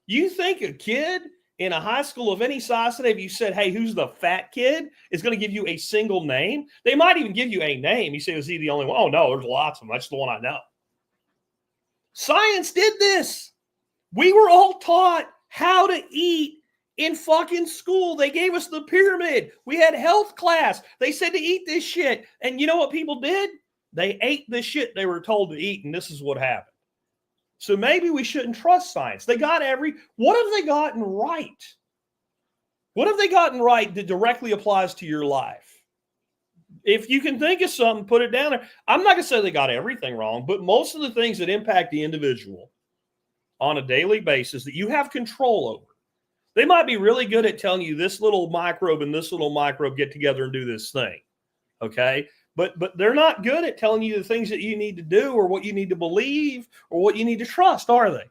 You think a kid in a high school of any size today, if you said, hey, who's the fat kid, is going to give you a single name? They might even give you a name. You say, is he the only one? Oh, no, there's lots of them. That's the one I know. Science did this. We were all taught how to eat in fucking school. They gave us the pyramid. We had health class. They said to eat this shit. And you know what people did? They ate the shit they were told to eat, and this is what happened. So maybe we shouldn't trust science. What have they gotten right? What have they gotten right that directly applies to your life? If you can think of something, put it down there. I'm not going to say they got everything wrong, but most of the things that impact the individual on a daily basis that you have control over, they might be really good at telling you this little microbe and this little microbe get together and do this thing. Okay? But they're not good at telling you the things that you need to do or what you need to believe or what you need to trust, are they?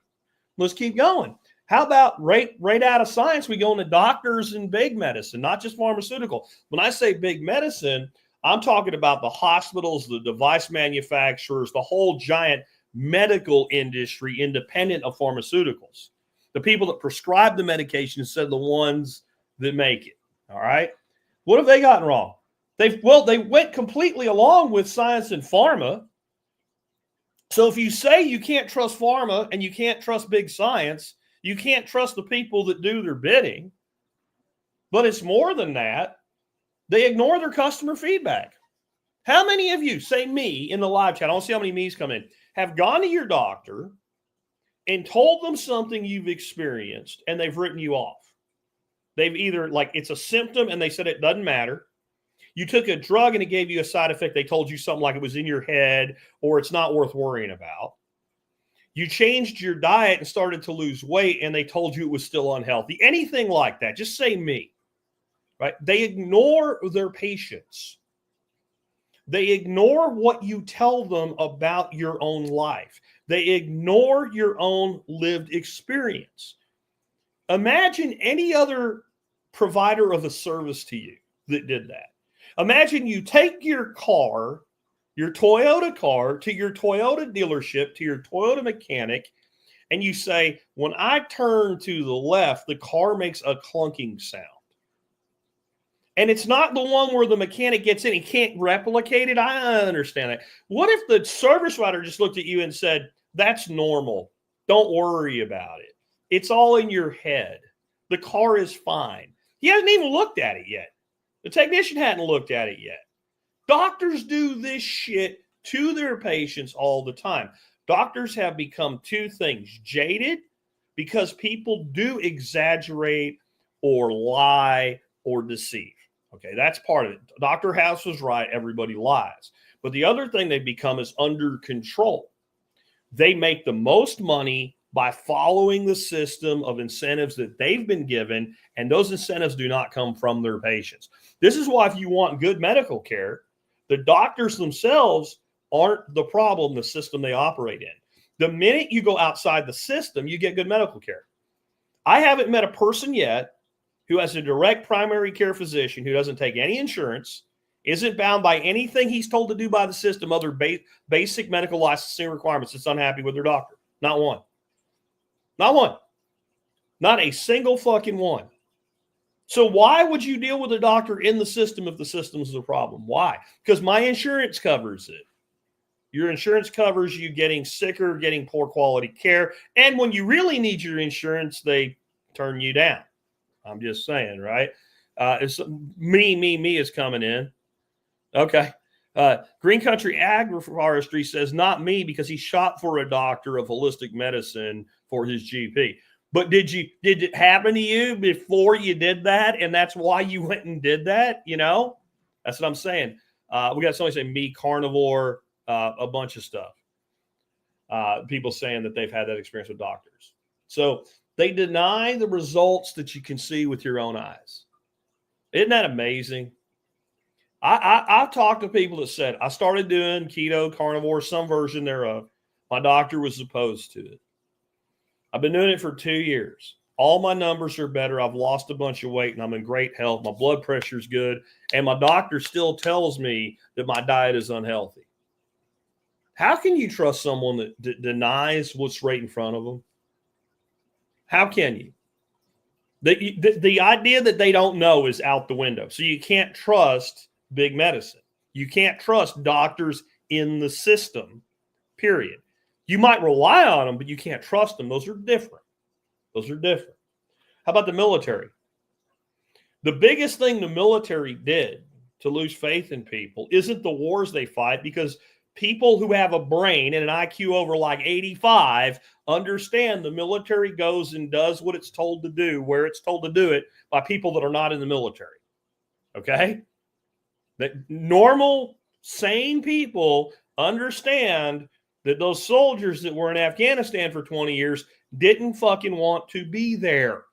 Let's keep going. How about right out of science, we go into doctors and big medicine, not just pharmaceutical. When I say big medicine, I'm talking about the hospitals, the device manufacturers, the whole giant medical industry independent of pharmaceuticals. The people that prescribe the medication instead of the ones that make it. All right? What have they gotten wrong? They went completely along with science and pharma. So if you say you can't trust pharma and you can't trust big science, you can't trust the people that do their bidding. But it's more than that. They ignore their customer feedback. How many of you, say me in the live chat, I don't see how many me's come in, have gone to your doctor and told them something you've experienced and they've written you off? They've either, like, it's a symptom and they said it doesn't matter. You took a drug and it gave you a side effect. They told you something like it was in your head or it's not worth worrying about. You changed your diet and started to lose weight and they told you it was still unhealthy. Anything like that. Just say me, right? They ignore their patients. They ignore what you tell them about your own life. They ignore your own lived experience. Imagine any other provider of a service to you that did that. Imagine you take your car, your Toyota car, to your Toyota dealership, to your Toyota mechanic, and you say, when I turn to the left, the car makes a clunking sound. And it's not the one where the mechanic gets in, he can't replicate it. I understand that. What if the service writer just looked at you and said, that's normal. Don't worry about it. It's all in your head. The car is fine. He hasn't even looked at it yet. The technician hadn't looked at it yet. Doctors do this shit to their patients all the time. Doctors have become two things: jaded, because people do exaggerate or lie or deceive. Okay, that's part of it. Dr. House was right. Everybody lies. But the other thing they become is under control. They make the most money by following the system of incentives that they've been given, and those incentives do not come from their patients. This is why if you want good medical care, the doctors themselves aren't the problem, the system they operate in. The minute you go outside the system, you get good medical care. I haven't met a person yet who has a direct primary care physician who doesn't take any insurance, isn't bound by anything he's told to do by the system, other basic medical licensing requirements, that's unhappy with their doctor. Not one. Not one. Not a single fucking one. So why would you deal with a doctor in the system if the system is the problem? Why? Because my insurance covers it. Your insurance covers you getting sicker, getting poor quality care. And when you really need your insurance, they turn you down. I'm just saying, right? It's me is coming in. Okay. Green Country Agroforestry says, not me, because he shot for a doctor of holistic medicine for his GP. But did it happen to you before you did that? And that's why you went and did that? You know, that's what I'm saying. We got somebody saying meat, carnivore, a bunch of stuff. People saying that they've had that experience with doctors. So they deny the results that you can see with your own eyes. Isn't that amazing? I've talked to people that said, I started doing keto, carnivore, some version thereof. My doctor was opposed to it. I've been doing it for 2 years. All my numbers are better. I've lost a bunch of weight and I'm in great health. My blood pressure is good. And my doctor still tells me that my diet is unhealthy. How can you trust someone that denies what's right in front of them? How can you? The idea that they don't know is out the window. So you can't trust big medicine. You can't trust doctors in the system, period. You might rely on them, but you can't trust them. Those are different. Those are different. How about the military? The biggest thing the military did to lose faith in people isn't the wars they fight, because people who have a brain and an IQ over like 85 understand the military goes and does what it's told to do, where it's told to do it, by people that are not in the military. Okay? That normal, sane people understand that those soldiers that were in Afghanistan for 20 years didn't fucking want to be there.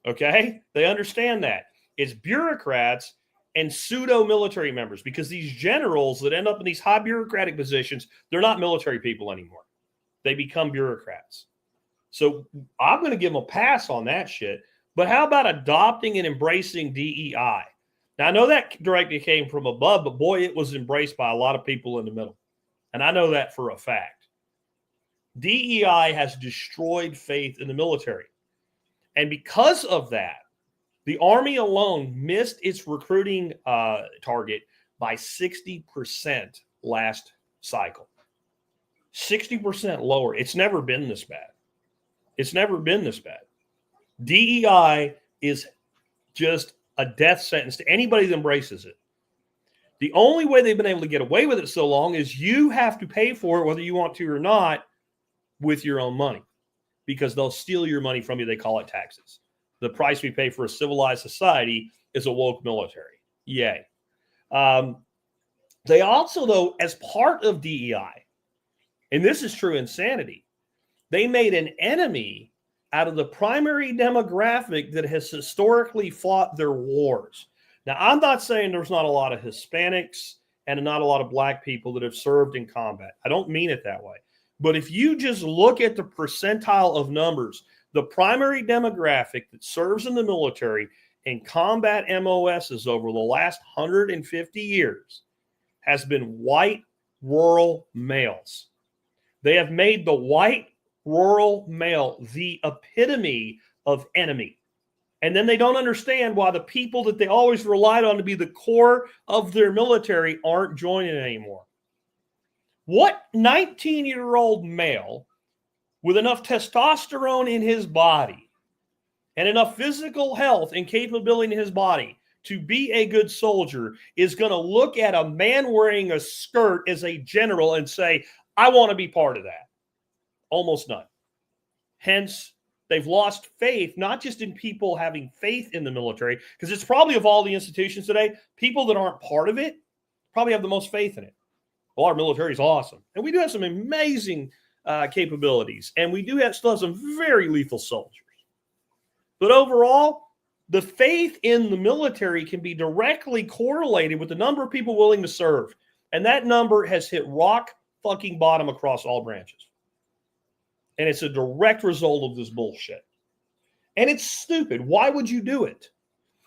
Okay? They understand that. It's bureaucrats and pseudo-military members, because these generals that end up in these high bureaucratic positions, they're not military people anymore. They become bureaucrats. So I'm going to give them a pass on that shit. But how about adopting and embracing DEI? Now, I know that directly came from above, but boy, it was embraced by a lot of people in the middle. And I know that for a fact. DEI has destroyed faith in the military. And because of that, the Army alone missed its recruiting target by 60% last cycle. 60% lower. It's never been this bad. It's never been this bad. DEI is just a death sentence to anybody that embraces it. The only way they've been able to get away with it so long is you have to pay for it, whether you want to or not, with your own money, because they'll steal your money from you. They call it taxes. The price we pay for a civilized society is a woke military. Yay. They also, though, as part of DEI, and this is true insanity, they made an enemy out of the primary demographic that has historically fought their wars. Now, I'm not saying there's not a lot of Hispanics and not a lot of black people that have served in combat. I don't mean it that way. But if you just look at the percentile of numbers, the primary demographic that serves in the military in combat MOSs over the last 150 years has been white rural males. They have made the white rural male the epitome of enemy. And then they don't understand why the people that they always relied on to be the core of their military aren't joining anymore. What 19-year-old male with enough testosterone in his body and enough physical health and capability in his body to be a good soldier is going to look at a man wearing a skirt as a general and say, I want to be part of that? Almost none. Hence, they've lost faith, not just in people having faith in the military, because it's probably of all the institutions today, people that aren't part of it probably have the most faith in it. Well, our military is awesome. And we do have some amazing capabilities. And we do still have some very lethal soldiers. But overall, the faith in the military can be directly correlated with the number of people willing to serve. And that number has hit rock fucking bottom across all branches. And it's a direct result of this bullshit. And it's stupid. Why would you do it?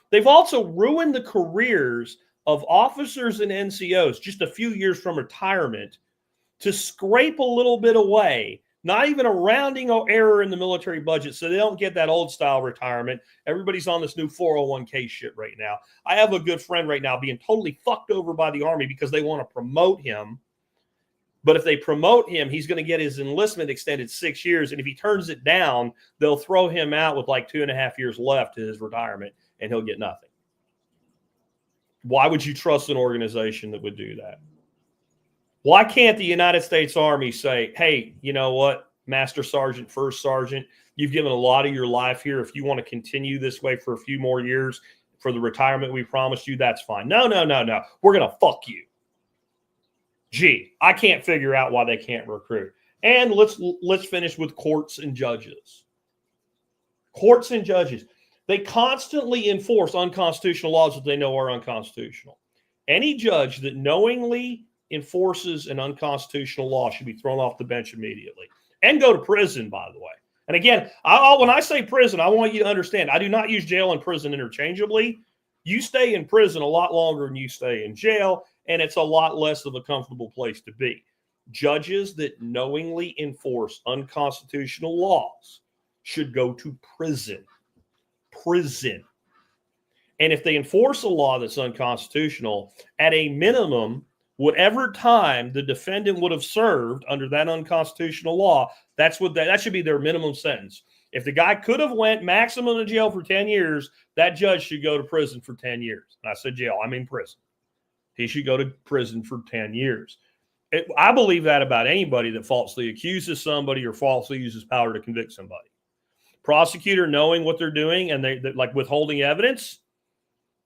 They've also ruined the careers of officers and NCOs just a few years from retirement to scrape a little bit away, not even a rounding error in the military budget, so they don't get that old style retirement. Everybody's on this new 401k shit right now. I have a good friend right now being totally fucked over by the Army because they want to promote him. But if they promote him, he's going to get his enlistment extended 6 years. And if he turns it down, they'll throw him out with like 2.5 years left to his retirement, and he'll get nothing. Why would you trust an organization that would do that? Why can't the United States Army say, hey, you know what, Master Sergeant, First Sergeant, you've given a lot of your life here. If you want to continue this way for a few more years for the retirement we promised you, that's fine. No. We're going to fuck you. Gee, I can't figure out why they can't recruit. And let's finish with courts and judges. Courts and judges. They constantly enforce unconstitutional laws that they know are unconstitutional. Any judge that knowingly enforces an unconstitutional law should be thrown off the bench immediately and go to prison, by the way. And again, when I say prison, I want you to understand, I do not use jail and prison interchangeably. You stay in prison a lot longer than you stay in jail, and it's a lot less of a comfortable place to be. Judges that knowingly enforce unconstitutional laws should go to prison. Prison. And if they enforce a law that's unconstitutional, at a minimum, whatever time the defendant would have served under that unconstitutional law, that should be their minimum sentence. If the guy could have went maximum to jail for 10 years, that judge should go to prison for 10 years. And I said jail, I mean prison. He should go to prison for 10 years. I believe that about anybody that falsely accuses somebody or falsely uses power to convict somebody. Prosecutor knowing what they're doing and they like withholding evidence,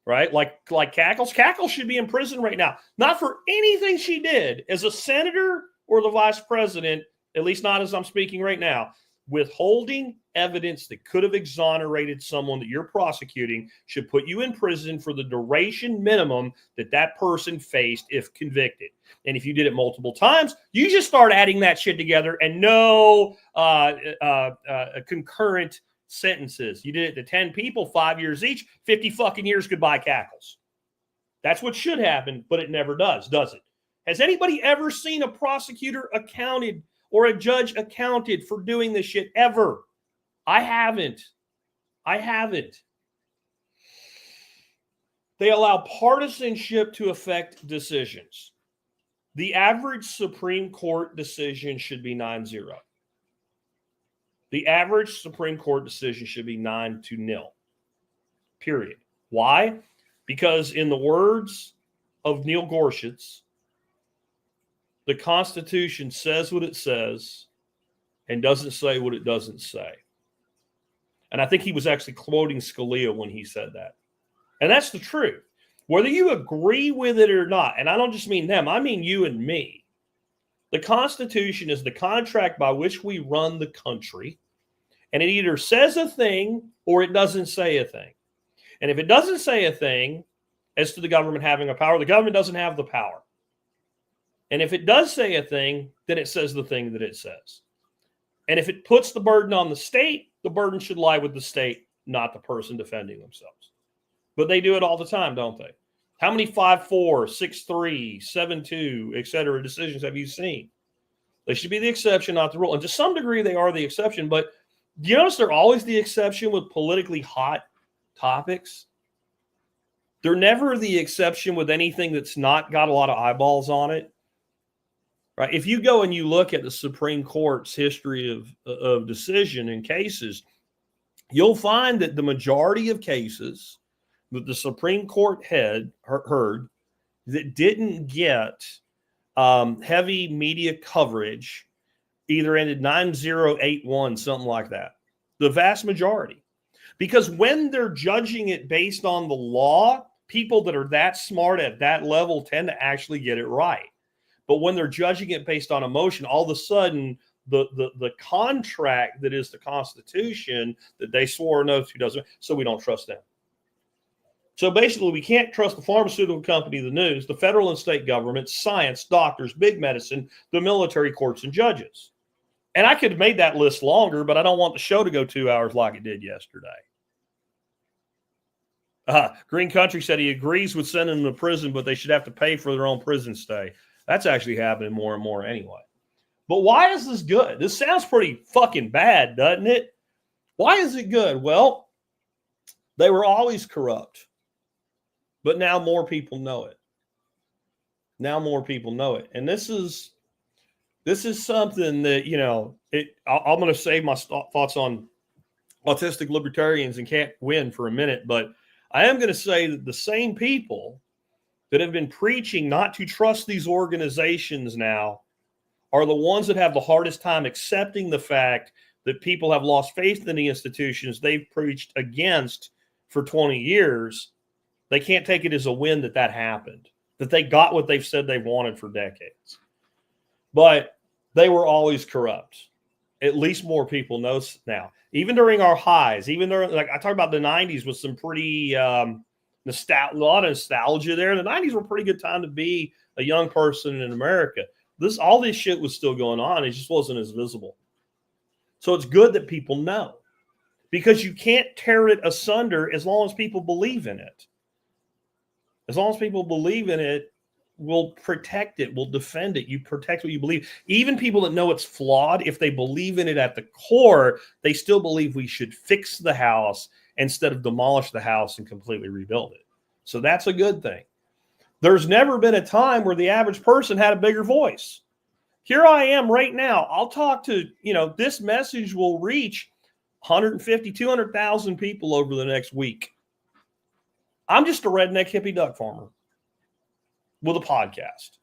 right? Like Cackles. Cackles should be in prison right now. Not for anything she did as a senator or the vice president, at least not as I'm speaking right now. Withholding evidence that could have exonerated someone that you're prosecuting should put you in prison for the duration minimum that person faced if convicted. And if you did it multiple times, you just start adding that shit together and no concurrent sentences. You did it to 10 people, 5 years each, 50 fucking years, goodbye, Cackles. That's what should happen, but it never does it? Has anybody ever seen a prosecutor accounted or a judge accounted for doing this shit ever? I haven't. They allow partisanship to affect decisions. The average Supreme Court decision should be 9-0. The average Supreme Court decision should be 9-0. Period. Why? Because in the words of Neil Gorsuch, the Constitution says what it says and doesn't say what it doesn't say. And I think he was actually quoting Scalia when he said that. And that's the truth. Whether you agree with it or not, and I don't just mean them, I mean you and me. The Constitution is the contract by which we run the country, and it either says a thing or it doesn't say a thing. And if it doesn't say a thing as to the government having a power, the government doesn't have the power. And if it does say a thing, then it says the thing that it says. And if it puts the burden on the state, the burden should lie with the state, not the person defending themselves. But they do it all the time, don't they? How many 5-4, 6-3, 7-2, et cetera decisions have you seen? They should be the exception, not the rule. And to some degree, they are the exception. But do you notice they're always the exception with politically hot topics. They're never the exception with anything that's not got a lot of eyeballs on it. Right? If you go and you look at the Supreme Court's history of decision in cases, you'll find that the majority of cases that the Supreme Court had heard that didn't get heavy media coverage either ended 9-0, 8-1, something like that. The vast majority. Because when they're judging it based on the law, people that are that smart at that level tend to actually get it right. But when they're judging it based on emotion, all of a sudden, the contract that is the Constitution that they swore an oath to doesn't, so we don't trust them. So basically, we can't trust the pharmaceutical company, the news, the federal and state governments, science, doctors, big medicine, the military, courts, and judges. And I could have made that list longer, but I don't want the show to go 2 hours like it did yesterday. Green Country said he agrees with sending them to prison, but they should have to pay for their own prison stay. That's actually happening more and more anyway. But why is this good? This sounds pretty fucking bad, doesn't it? Why is it good? Well, they were always corrupt. But now more people know it. Now more people know it. And this is something that, you know, I'm going to save my thoughts on autistic libertarians and can't win for a minute, but I am going to say that the same people that have been preaching not to trust these organizations now are the ones that have the hardest time accepting the fact that people have lost faith in the institutions they've preached against for 20 years. They can't take it as a win that happened, that they got what they've said they wanted for decades. But they were always corrupt. At least more people know now. Even during our highs, even during, like I talked about the 90s with some pretty a lot of nostalgia there. The 90s were a pretty good time to be a young person in America. All this shit was still going on. It just wasn't as visible. So it's good that people know, because you can't tear it asunder as long as people believe in it. As long as people believe in it, we'll protect it, we'll defend it. You protect what you believe. Even people that know it's flawed, if they believe in it at the core, they still believe we should fix the house instead of demolish the house and completely rebuild it. So that's a good thing. There's never been a time where the average person had a bigger voice. Here I am right now. I'll talk to, this message will reach 150, 200,000 people over the next week. I'm just a redneck hippie duck farmer with a podcast.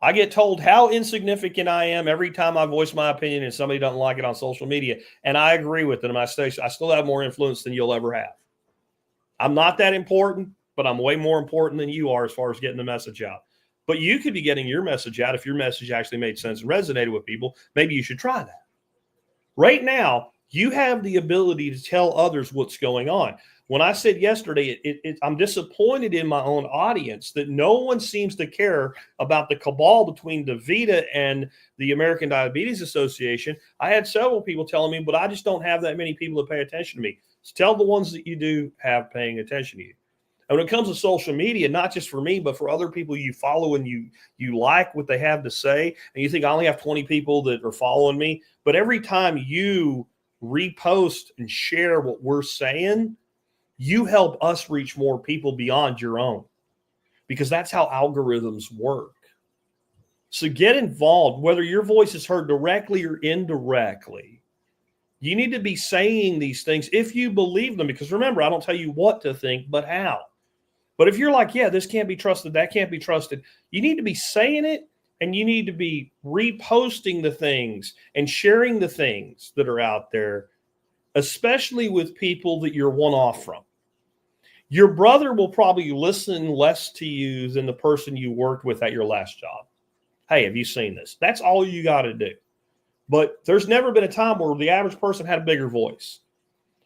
I get told how insignificant I am every time I voice my opinion and somebody doesn't like it on social media. And I agree with them. I still have more influence than you'll ever have. I'm not that important, but I'm way more important than you are as far as getting the message out. But you could be getting your message out if your message actually made sense and resonated with people. Maybe you should try that. Right now, you have the ability to tell others what's going on. When I said yesterday, I'm disappointed in my own audience that no one seems to care about the cabal between DaVita and the American Diabetes Association. I had several people telling me, but I just don't have that many people to pay attention to me. So tell the ones that you do have paying attention to you. And when it comes to social media, not just for me, but for other people you follow and you like what they have to say, and you think I only have 20 people that are following me, but every time you repost and share what we're saying, you help us reach more people beyond your own, because that's how algorithms work. So get involved, whether your voice is heard directly or indirectly. You need to be saying these things if you believe them, because remember, I don't tell you what to think, but how. But if you're like, yeah, this can't be trusted, that can't be trusted, you need to be saying it, and you need to be reposting the things and sharing the things that are out there, especially with people that you're one off from. Your brother will probably listen less to you than the person you worked with at your last job. Hey, have you seen this? That's all you got to do. But there's never been a time where the average person had a bigger voice.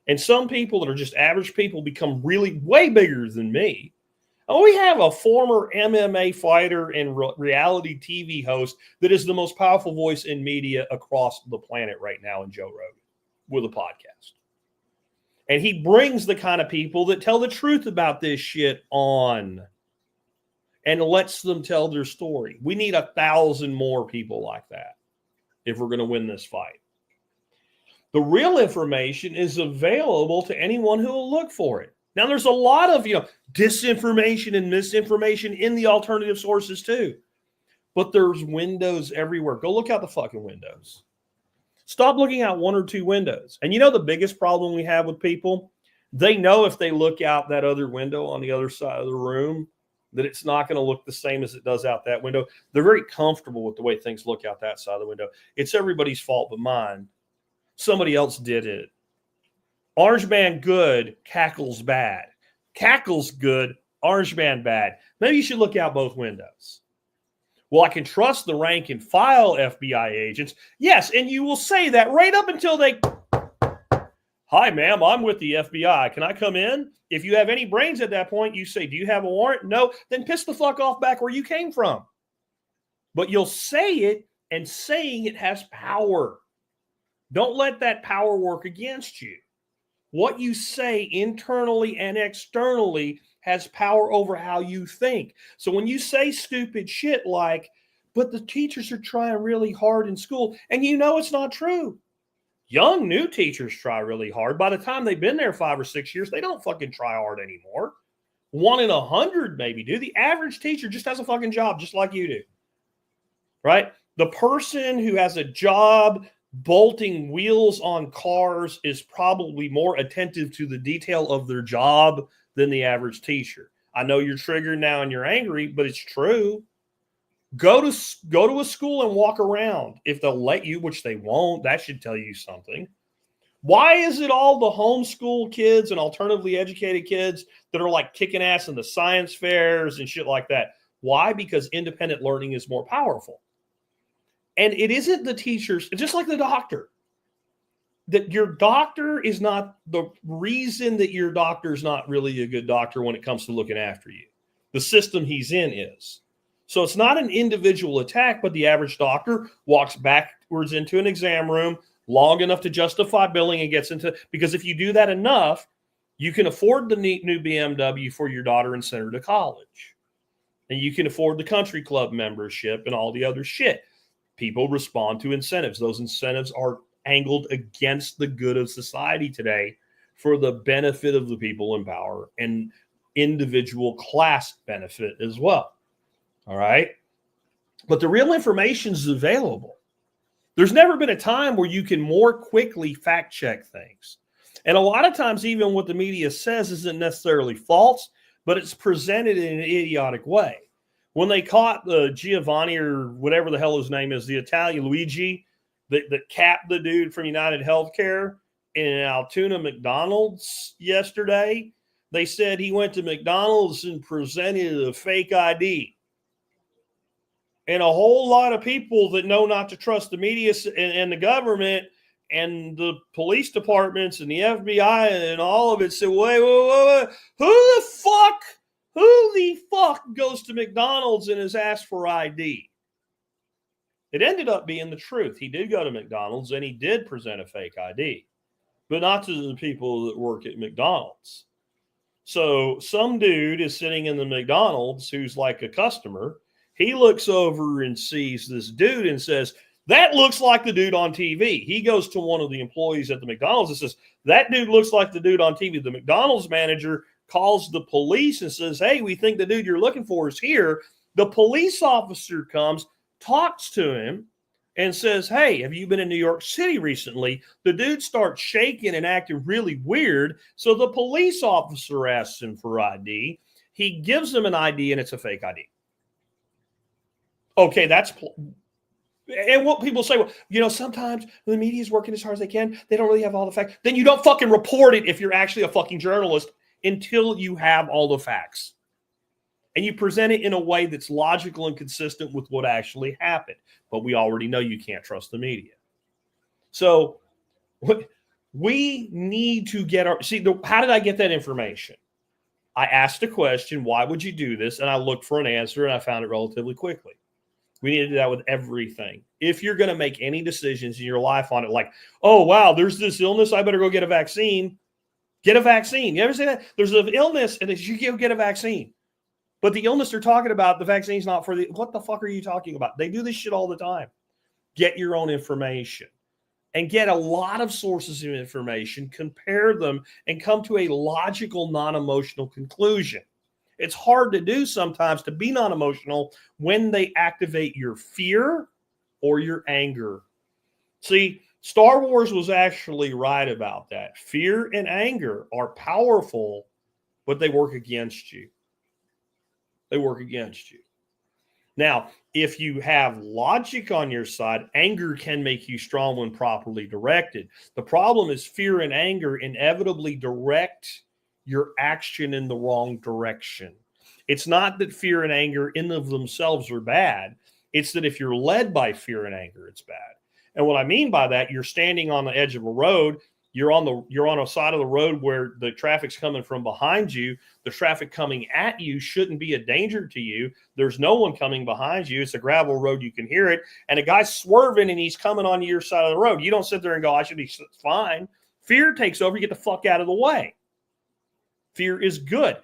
And some people that are just average people become really way bigger than me. Oh, we have a former MMA fighter and reality TV host that is the most powerful voice in media across the planet right now in Joe Rogan with a podcast. And he brings the kind of people that tell the truth about this shit on and lets them tell their story. We need 1,000 more people like that if we're going to win this fight. The real information is available to anyone who will look for it. Now, there's a lot of, disinformation and misinformation in the alternative sources too. But there's windows everywhere. Go look out the fucking windows. Stop looking out one or two windows. And the biggest problem we have with people? They know if they look out that other window on the other side of the room, that it's not going to look the same as it does out that window. They're very comfortable with the way things look out that side of the window. It's everybody's fault but mine. Somebody else did it. Orange man good, cackles bad. Cackles good, orange man bad. Maybe you should look out both windows. Well, I can trust the rank and file FBI agents. Yes, and you will say that right up until they, hi, ma'am, I'm with the FBI. Can I come in? If you have any brains at that point, you say, do you have a warrant? No, then piss the fuck off back where you came from. But you'll say it, and saying it has power. Don't let that power work against you. What you say internally and externally has power over how you think. So when you say stupid shit like, but the teachers are trying really hard in school, and it's not true. Young, new teachers try really hard. By the time they've been there 5 or 6 years, they don't fucking try hard anymore. 1 in 100 maybe do. The average teacher just has a fucking job just like you do. Right? The person who has a job bolting wheels on cars is probably more attentive to the detail of their job than the average teacher. I know you're triggered now and you're angry, but it's true. Go to a school and walk around. If they'll let you, which they won't, that should tell you something. Why is it all the homeschool kids and alternatively educated kids that are like kicking ass in the science fairs and shit like that? Why? Because independent learning is more powerful. And it isn't the teachers, just like the doctor. That your doctor is not the reason that your doctor is not really a good doctor when it comes to looking after you. The system he's in is. So it's not an individual attack, but the average doctor walks backwards into an exam room long enough to justify billing and gets into, because if you do that enough, you can afford the neat new BMW for your daughter and send her to college. And you can afford the country club membership and all the other shit. People respond to incentives. Those incentives are angled against the good of society today for the benefit of the people in power and individual class benefit as well. All right. But the real information is available. There's never been a time where you can more quickly fact check things. And a lot of times, even what the media says isn't necessarily false, but it's presented in an idiotic way. When they caught the Giovanni or whatever the hell his name is, the Italian Luigi, that capped the dude from United Healthcare in Altoona McDonald's yesterday, they said he went to McDonald's and presented a fake ID. And a whole lot of people that know not to trust the media and the government and the police departments and the FBI and all of it said, wait, who the fuck goes to McDonald's and is asked for ID? It ended up being the truth. He did go to McDonald's and he did present a fake ID, but not to the people that work at McDonald's. So some dude is sitting in the McDonald's who's like a customer. He looks over and sees this dude and says, that looks like the dude on TV. He goes to one of the employees at the McDonald's and says, that dude looks like the dude on TV. The McDonald's manager calls the police and says, hey, we think the dude you're looking for is here. The police officer comes, talks to him, and says, hey, have you been in New York City recently? The dude starts shaking and acting really weird. So the police officer asks him for ID. He gives him an ID, and it's a fake ID. Okay, and what people say, well, sometimes the media is working as hard as they can. They don't really have all the facts. Then you don't fucking report it if you're actually a fucking journalist until you have all the facts. And you present it in a way that's logical and consistent with what actually happened. But we already know you can't trust the media. So we need to get how did I get that information? I asked a question, why would you do this? And I looked for an answer and I found it relatively quickly. We need to do that with everything. If you're going to make any decisions in your life on it, like, oh, wow, there's this illness, I better go get a vaccine. Get a vaccine. You ever say that? There's an illness and you go get a vaccine. But the illness they're talking about, the vaccine's not for what the fuck are you talking about? They do this shit all the time. Get your own information. and get a lot of sources of information, compare them, and come to a logical, non-emotional conclusion. It's hard to do sometimes to be non-emotional when they activate your fear or your anger. See, Star Wars was actually right about that. Fear and anger are powerful, but they work against you. They work against you. Now, if you have logic on your side, anger can make you strong when properly directed. The problem is fear and anger inevitably direct your action in the wrong direction. It's not that fear and anger in of themselves are bad. It's that if you're led by fear and anger, it's bad. And what I mean by that, you're standing on the edge of a road. You're on a side of the road where the traffic's coming from behind you. The traffic coming at you shouldn't be a danger to you. There's no one coming behind you. It's a gravel road. You can hear it. And a guy's swerving and he's coming on your side of the road. You don't sit there and go, I should be fine. Fear takes over. You get the fuck out of the way. Fear is good.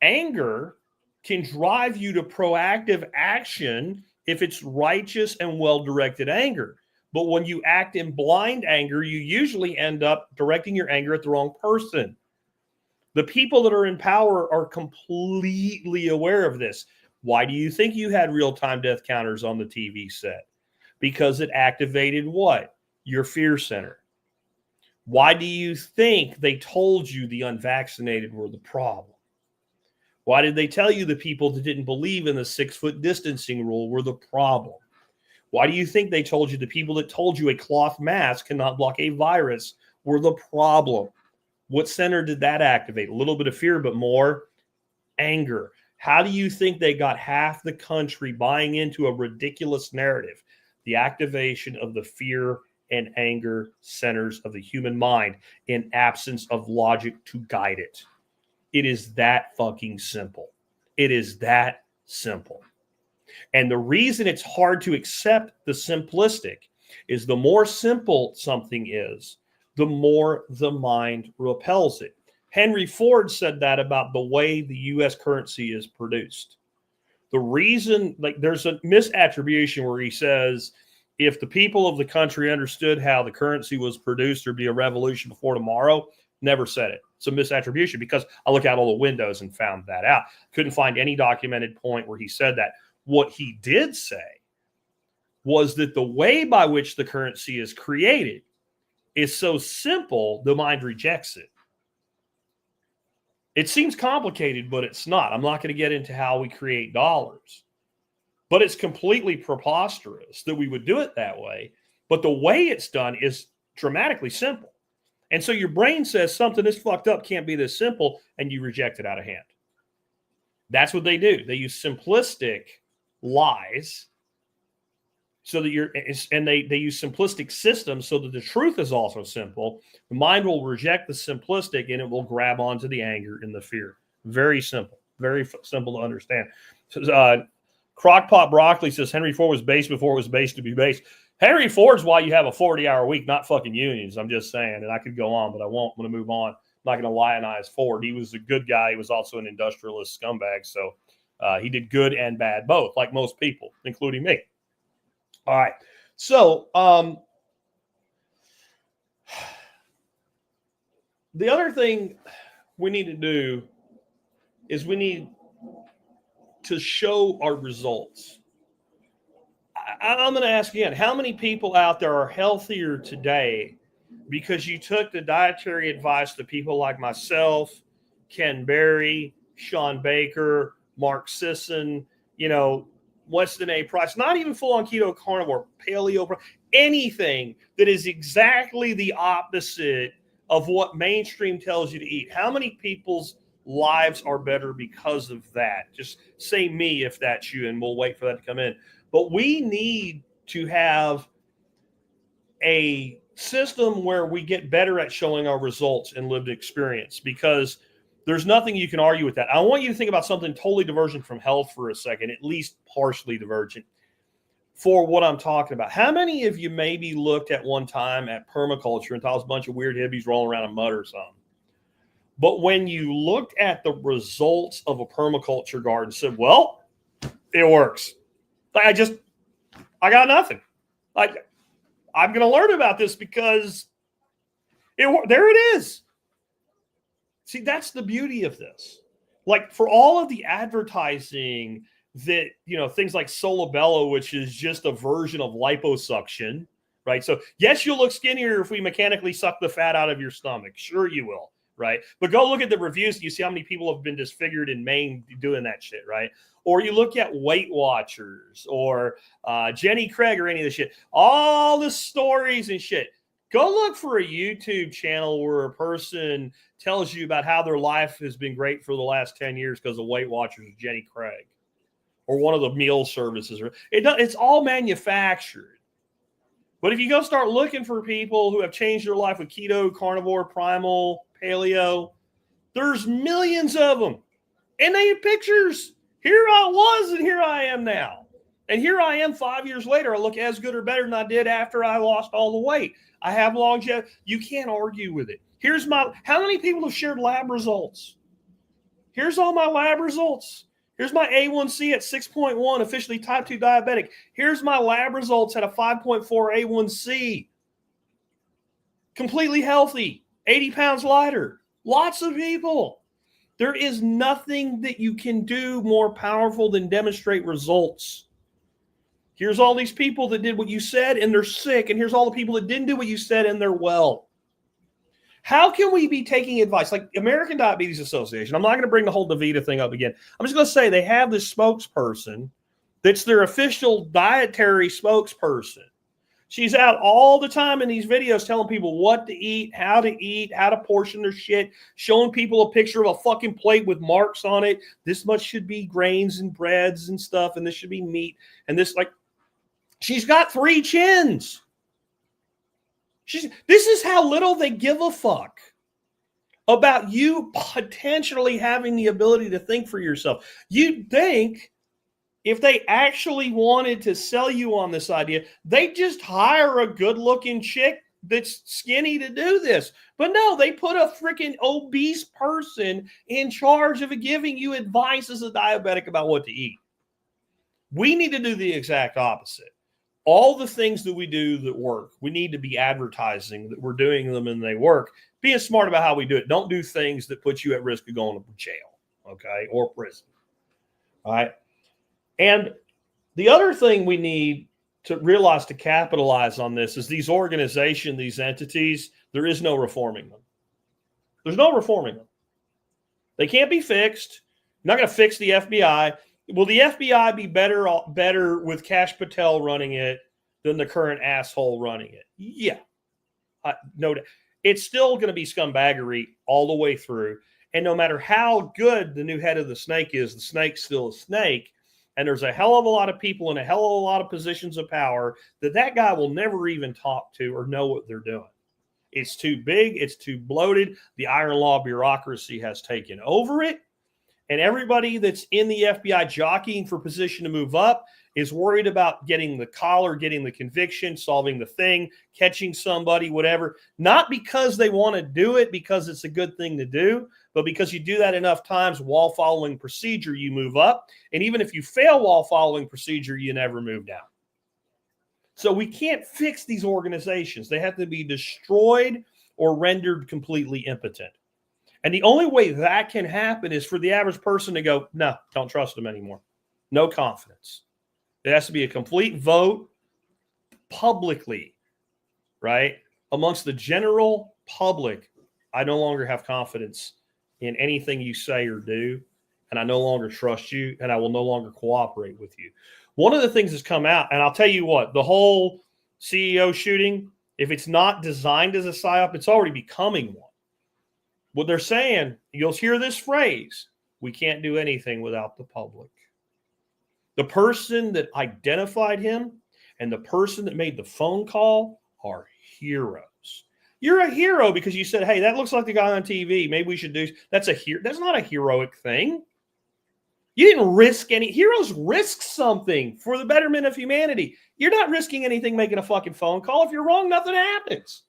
Anger can drive you to proactive action if it's righteous and well-directed anger. But when you act in blind anger, you usually end up directing your anger at the wrong person. The people that are in power are completely aware of this. Why do you think you had real-time death counters on the TV set? Because it activated what? Your fear center. Why do you think they told you the unvaccinated were the problem? Why did they tell you the people that didn't believe in the 6-foot distancing rule were the problem? Why do you think they told you the people that told you a cloth mask cannot block a virus were the problem? What center did that activate? A little bit of fear, but more anger. How do you think they got half the country buying into a ridiculous narrative? The activation of the fear and anger centers of the human mind in absence of logic to guide it. It is that fucking simple. It is that simple. And the reason it's hard to accept the simplistic is the more simple something is, the more the mind repels it. Henry Ford said that about the way the U.S. currency is produced. The reason, like, there's a misattribution where he says, if the people of the country understood how the currency was produced, there'd be a revolution before tomorrow. Never said it. It's a misattribution because I looked out all the windows and found that out. Couldn't find any documented point where he said that. What he did say was that the way by which the currency is created is so simple, the mind rejects it. It seems complicated, but it's not. I'm not going to get into how we create dollars, but it's completely preposterous that we would do it that way. But the way it's done is dramatically simple. And so your brain says something this fucked up can't be this simple, and you reject it out of hand. That's what they do. They use simplistic lies so that they use simplistic systems so that the truth is also simple. The mind will reject the simplistic and it will grab onto the anger and the fear. Very simple, very simple to understand. Crockpot Broccoli says Henry Ford was based before it was based to be based. Henry Ford's why you have a 40-hour week, not fucking unions. I'm just saying, and I could go on, but I won't. I'm going to move on. I'm not going to lionize Ford. He was a good guy. He was also an industrialist scumbag. So he did good and bad both, like most people, including me. All right. So the other thing we need to do is we need to show our results. I'm going to ask again, how many people out there are healthier today because you took the dietary advice of people like myself, Ken Berry, Sean Baker, Mark Sisson, Weston A. Price, not even full-on keto carnivore, paleo, anything that is exactly the opposite of what mainstream tells you to eat. How many people's lives are better because of that? Just say me if that's you, and we'll wait for that to come in. But we need to have a system where we get better at showing our results and lived experience, because there's nothing you can argue with that. I want you to think about something totally divergent from health for a second, at least partially divergent for what I'm talking about. How many of you maybe looked at one time at permaculture and thought it was a bunch of weird hippies rolling around in mud or something? But when you looked at the results of a permaculture garden, said, well, it works. I got nothing. I'm going to learn about this because there it is. See, that's the beauty of this. Like for all of the advertising that, things like Solabella, which is just a version of liposuction, right? So yes, you'll look skinnier if we mechanically suck the fat out of your stomach. Sure you will, right? But go look at the reviews and you see how many people have been disfigured and maimed doing that shit, right? Or you look at Weight Watchers or Jenny Craig or any of this shit. All the stories and shit. Go look for a YouTube channel where a person tells you about how their life has been great for the last 10 years because of Weight Watchers or Jenny Craig or one of the meal services. It's all manufactured. But if you go start looking for people who have changed their life with keto, carnivore, primal, paleo, there's millions of them. And they have pictures. Here I was and here I am now. And here I am 5 years later. I look as good or better than I did after I lost all the weight. I have longevity. You can't argue with it. How many people have shared lab results? Here's all my lab results. Here's my A1C at 6.1, officially type 2 diabetic. Here's my lab results at a 5.4 A1C. Completely healthy, 80 pounds lighter. Lots of people. There is nothing that you can do more powerful than demonstrate results. Here's all these people that did what you said and they're sick. And here's all the people that didn't do what you said and they're well. How can we be taking advice? Like American Diabetes Association, I'm not going to bring the whole DaVita thing up again. I'm just going to say they have this spokesperson that's their official dietary spokesperson. She's out all the time in these videos telling people what to eat, how to portion their shit, showing people a picture of a fucking plate with marks on it. This much should be grains and breads and stuff, and this should be meat. And this, like, she's got 3 chins. This is how little they give a fuck about you potentially having the ability to think for yourself. You'd think if they actually wanted to sell you on this idea, they'd just hire a good-looking chick that's skinny to do this. But no, they put a freaking obese person in charge of giving you advice as a diabetic about what to eat. We need to do the exact opposite. All the things that we do that work, we need to be advertising that we're doing them and they work. Being smart about how we do it. Don't do things that put you at risk of going to jail, okay, or prison. All right. And the other thing we need to realize to capitalize on this is these organizations, these entities, there is no reforming them. There's no reforming them. They can't be fixed. You're not going to fix the FBI. Will the FBI be better with Kash Patel running it than the current asshole running it? Yeah. No doubt. It's still going to be scumbaggery all the way through. And no matter how good the new head of the snake is, the snake's still a snake. And there's a hell of a lot of people in a hell of a lot of positions of power that guy will never even talk to or know what they're doing. It's too big. It's too bloated. The iron law bureaucracy has taken over it. And everybody that's in the FBI jockeying for position to move up is worried about getting the collar, getting the conviction, solving the thing, catching somebody, whatever. Not because they want to do it because it's a good thing to do, but because you do that enough times while following procedure, you move up. And even if you fail while following procedure, you never move down. So we can't fix these organizations. They have to be destroyed or rendered completely impotent. And the only way that can happen is for the average person to go, no, don't trust them anymore. No confidence. It has to be a complete vote publicly, right? Amongst the general public, I no longer have confidence in anything you say or do, and I no longer trust you, and I will no longer cooperate with you. One of the things that's come out, and I'll tell you what, the whole CEO shooting, if it's not designed as a psyop, it's already becoming one. What they're saying, you'll hear this phrase, we can't do anything without the public. The person that identified him and the person that made the phone call are heroes. You're a hero because you said, hey, that looks like the guy on TV. Maybe we should do that's that's not a heroic thing. You didn't risk any. Heroes risk something for the betterment of humanity. You're not risking anything making a fucking phone call. If you're wrong, nothing happens.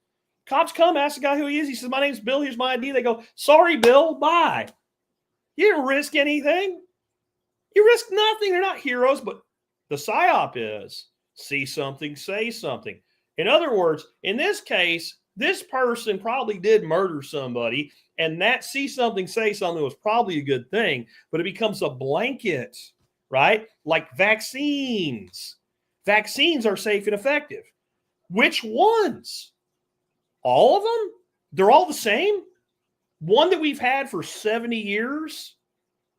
Cops come, ask the guy who he is. He says, my name's Bill. Here's my ID. They go, sorry, Bill. Bye. You didn't risk anything. You risk nothing. They're not heroes, but the psyop is see something, say something. In other words, in this case, this person probably did murder somebody, and that see something, say something was probably a good thing, but it becomes a blanket, right? Like vaccines. Vaccines are safe and effective. Which ones? All of them? They're all the same? One that we've had for 70 years,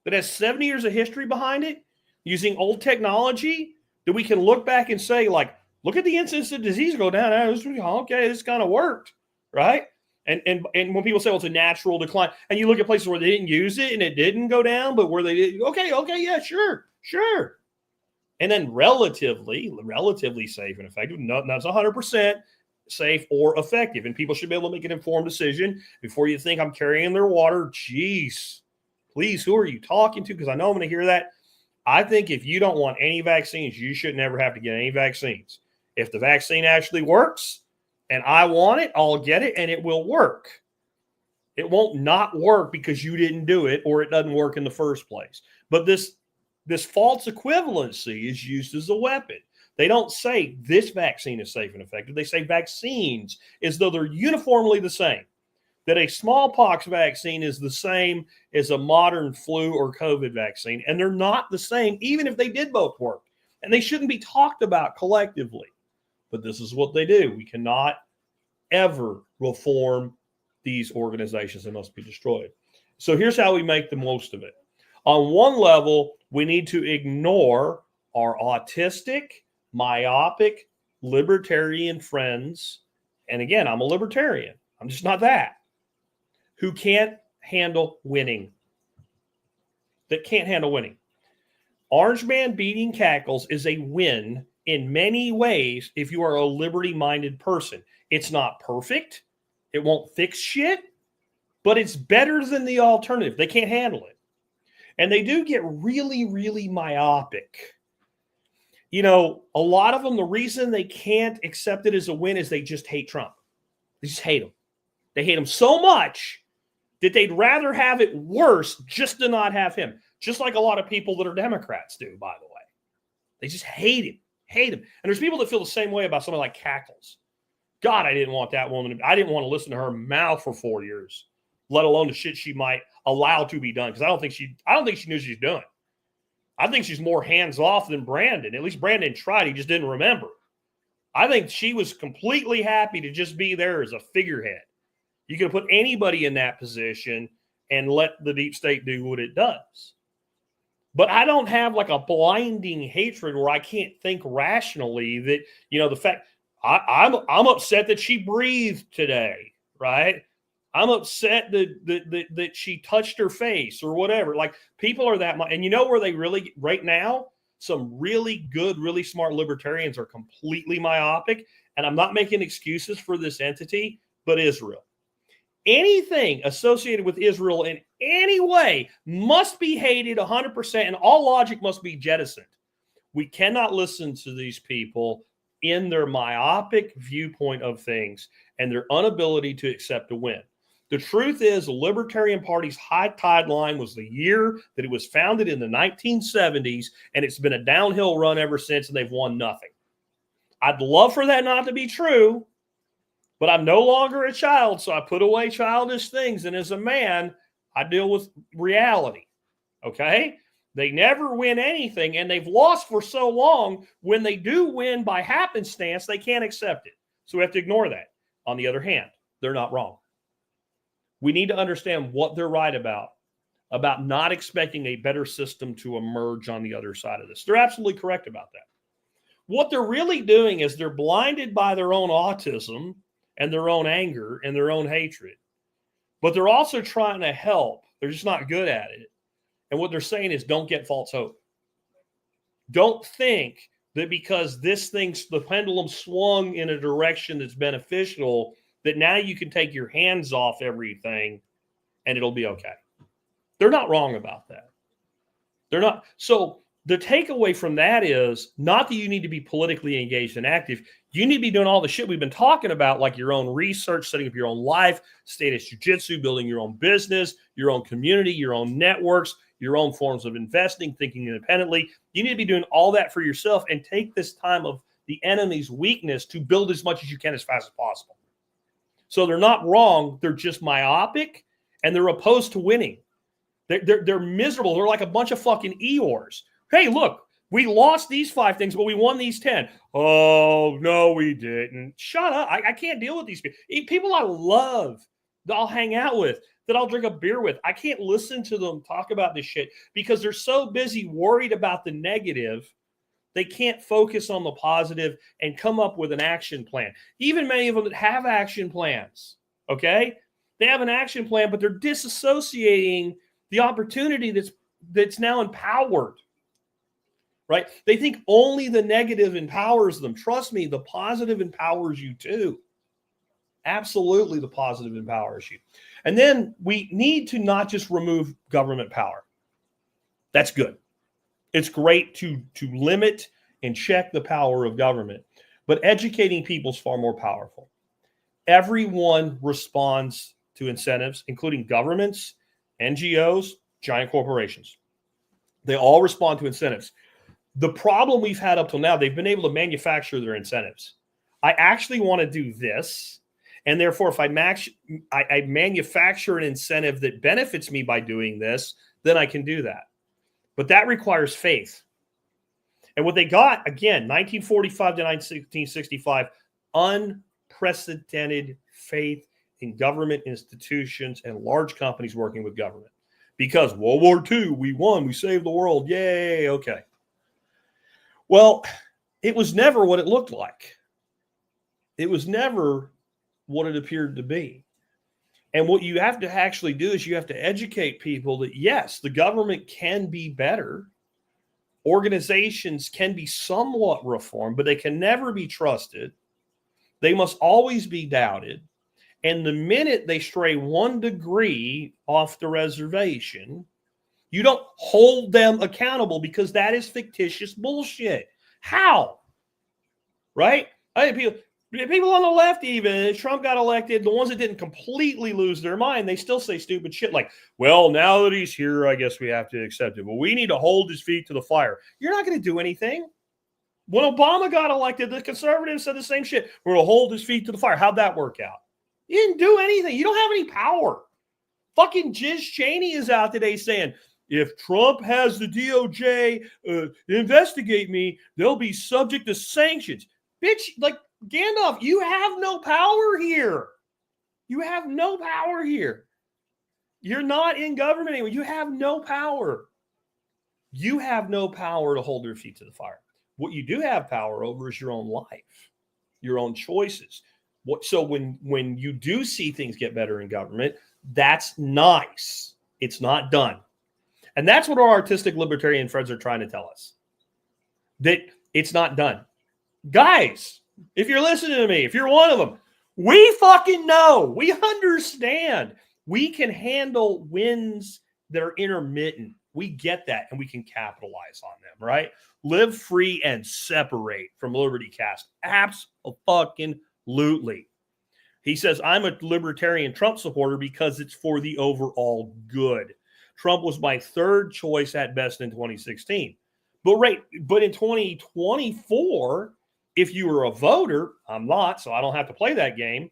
that has 70 years of history behind it, using old technology, that we can look back and say, like, look at the incidence of disease go down. Okay, this kind of worked, right? And when people say, well, it's a natural decline, and you look at places where they didn't use it and it didn't go down, but where they did, okay, yeah, sure. And then relatively safe and effective. Not 100% safe or effective. And people should be able to make an informed decision before you think I'm carrying their water. Jeez, please, who are you talking to? Because I know I'm going to hear that. I think if you don't want any vaccines, you should never have to get any vaccines. If the vaccine actually works and I want it, I'll get it and it will work. It won't not work because you didn't do it or it doesn't work in the first place. But this false equivalency is used as a weapon. They don't say this vaccine is safe and effective. They say vaccines as though they're uniformly the same. That a smallpox vaccine is the same as a modern flu or COVID vaccine. And they're not the same, even if they did both work. And they shouldn't be talked about collectively. But this is what they do. We cannot ever reform these organizations. They must be destroyed. So here's how we make the most of it. On one level, we need to ignore our autistic, myopic, libertarian friends. And again, I'm a libertarian. I'm just not that. Who can't handle winning. That can't handle winning. Orange Man beating cackles is a win in many ways if you are a liberty-minded person. It's not perfect. It won't fix shit. But it's better than the alternative. They can't handle it. And they do get really, really myopic. You know, a lot of them, the reason they can't accept it as a win is they just hate Trump. They just hate him. They hate him so much that they'd rather have it worse just to not have him. Just like a lot of people that are Democrats do, by the way. They just hate him. And there's people that feel the same way about somebody like Cackles. God, I didn't want that woman. I didn't want to listen to her mouth for 4 years, let alone the shit she might allow to be done. Because I don't think she knew she's doing. I think she's more hands off than Brandon. At least Brandon tried. He just didn't remember. I think she was completely happy to just be there as a figurehead. You can put anybody in that position and let the deep state do what it does. But I don't have like a blinding hatred where I can't think rationally that, you know, the fact I'm upset that she breathed today, right? I'm upset that she touched her face or whatever. Like people are that much. And you know where they really, right now, some really good, really smart libertarians are completely myopic. And I'm not making excuses for this entity, but Israel. Anything associated with Israel in any way must be hated 100%, and all logic must be jettisoned. We cannot listen to these people in their myopic viewpoint of things and their inability to accept a win. The truth is, the Libertarian Party's high tide line was the year that it was founded in the 1970s, and it's been a downhill run ever since, and they've won nothing. I'd love for that not to be true, but I'm no longer a child, so I put away childish things, and as a man, I deal with reality, okay? They never win anything, and they've lost for so long. When they do win by happenstance, they can't accept it. So we have to ignore that. On the other hand, they're not wrong. We need to understand what they're right about not expecting a better system to emerge on the other side of this. They're absolutely correct about that. What they're really doing is they're blinded by their own autism and their own anger and their own hatred. But they're also trying to help. They're just not good at it. And what they're saying is don't get false hope. Don't think that because the pendulum swung in a direction that's beneficial, that now you can take your hands off everything and it'll be okay. They're not wrong about that. They're not. So the takeaway from that is not that you need to be politically engaged and active. You need to be doing all the shit we've been talking about, like your own research, setting up your own life, status jiu-jitsu, building your own business, your own community, your own networks, your own forms of investing, thinking independently. You need to be doing all that for yourself and take this time of the enemy's weakness to build as much as you can as fast as possible. So they're not wrong. They're just myopic, and they're opposed to winning. They're miserable. They're like a bunch of fucking Eeyores. Hey, look, we lost these 5 things, but we won these 10. Oh, no, we didn't. Shut up. I can't deal with these people. People I love that I'll hang out with, that I'll drink a beer with. I can't listen to them talk about this shit because they're so busy worried about the negative. They can't focus on the positive and come up with an action plan. Even many of them that have action plans, okay? They have an action plan, but they're disassociating the opportunity that's now empowered, right? They think only the negative empowers them. Trust me, the positive empowers you too. Absolutely, the positive empowers you. And then we need to not just remove government power. That's good. It's great to limit and check the power of government, but educating people is far more powerful. Everyone responds to incentives, including governments, NGOs, giant corporations. They all respond to incentives. The problem we've had up till now, they've been able to manufacture their incentives. I actually want to do this, and therefore if I manufacture an incentive that benefits me by doing this, then I can do that. But that requires faith. And what they got, again, 1945 to 1965, unprecedented faith in government institutions and large companies working with government. Because World War II, we won, we saved the world, yay, okay. Well, it was never what it looked like. It was never what it appeared to be. And what you have to actually do is you have to educate people that, yes, the government can be better. Organizations can be somewhat reformed, but they can never be trusted. They must always be doubted. And the minute they stray 1 degree off the reservation, you don't hold them accountable because that is fictitious bullshit. How? Right? I think people on the left, even Trump got elected, the ones that didn't completely lose their mind, they still say stupid shit like, well, now that he's here, I guess we have to accept it. But we need to hold his feet to the fire. You're not going to do anything. When Obama got elected, the conservatives said the same shit. We're going to hold his feet to the fire. How'd that work out? You didn't do anything. You don't have any power. Fucking Jizz Cheney is out today saying, if Trump has the DOJ investigate me, they'll be subject to sanctions. Bitch, like, Gandalf, you have no power here. You have no power here. You're not in government anymore. You have no power. You have no power to hold your feet to the fire. What you do have power over is your own life, your own choices. So when you do see things get better in government, that's nice. It's not done. And that's what our artistic libertarian friends are trying to tell us. That it's not done. Guys, if you're listening to me, if you're one of them, we fucking know. We understand. We can handle wins that are intermittent. We get that, and we can capitalize on them, right? Live free and separate from Liberty Cast. Absolutely. He says, I'm a libertarian Trump supporter because it's for the overall good. Trump was my third choice at best in 2016. But in 2024, if you were a voter, I'm not, so I don't have to play that game.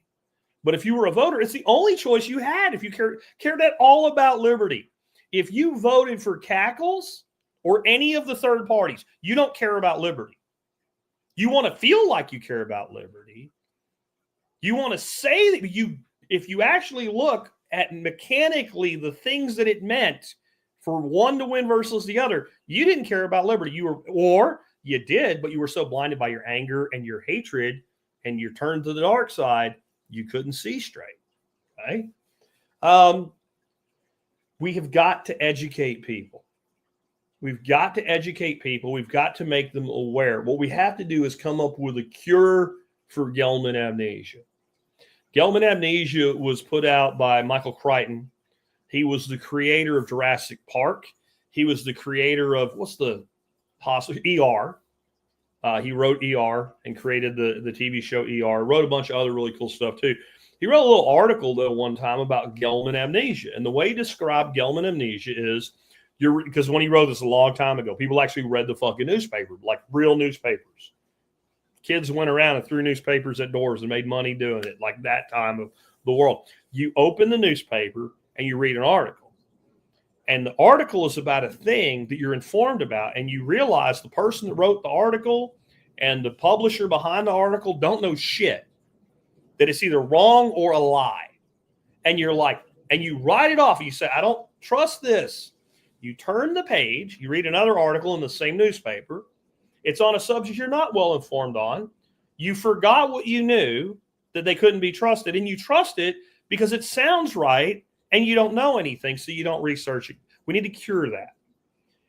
But if you were a voter, it's the only choice you had if you cared at all about liberty. If you voted for Cackles or any of the third parties, you don't care about liberty. You want to feel like you care about liberty. You want to say that if you actually look at mechanically the things that it meant for one to win versus the other, you didn't care about liberty. Or you did, but you were so blinded by your anger and your hatred and you turned to the dark side, you couldn't see straight. Right? We have got to educate people. We've got to educate people. We've got to make them aware. What we have to do is come up with a cure for Gell-Mann amnesia. Gell-Mann amnesia was put out by Michael Crichton. He was the creator of Jurassic Park. He was the creator of, ER. He wrote ER and created the TV show ER. Wrote a bunch of other really cool stuff too. He wrote a little article though one time about Gell-Mann amnesia. And the way he described Gell-Mann amnesia is, because when he wrote this a long time ago, people actually read the fucking newspaper, like real newspapers. Kids went around and threw newspapers at doors and made money doing it, like that time of the world. You open the newspaper and you read an article. And the article is about a thing that you're informed about. And you realize the person that wrote the article and the publisher behind the article don't know shit. That it's either wrong or a lie. And you're like, and you write it off. And you say, I don't trust this. You turn the page. You read another article in the same newspaper. It's on a subject you're not well informed on. You forgot what you knew, that they couldn't be trusted. And you trust it because it sounds right. And you don't know anything, so you don't research it. We need to cure that.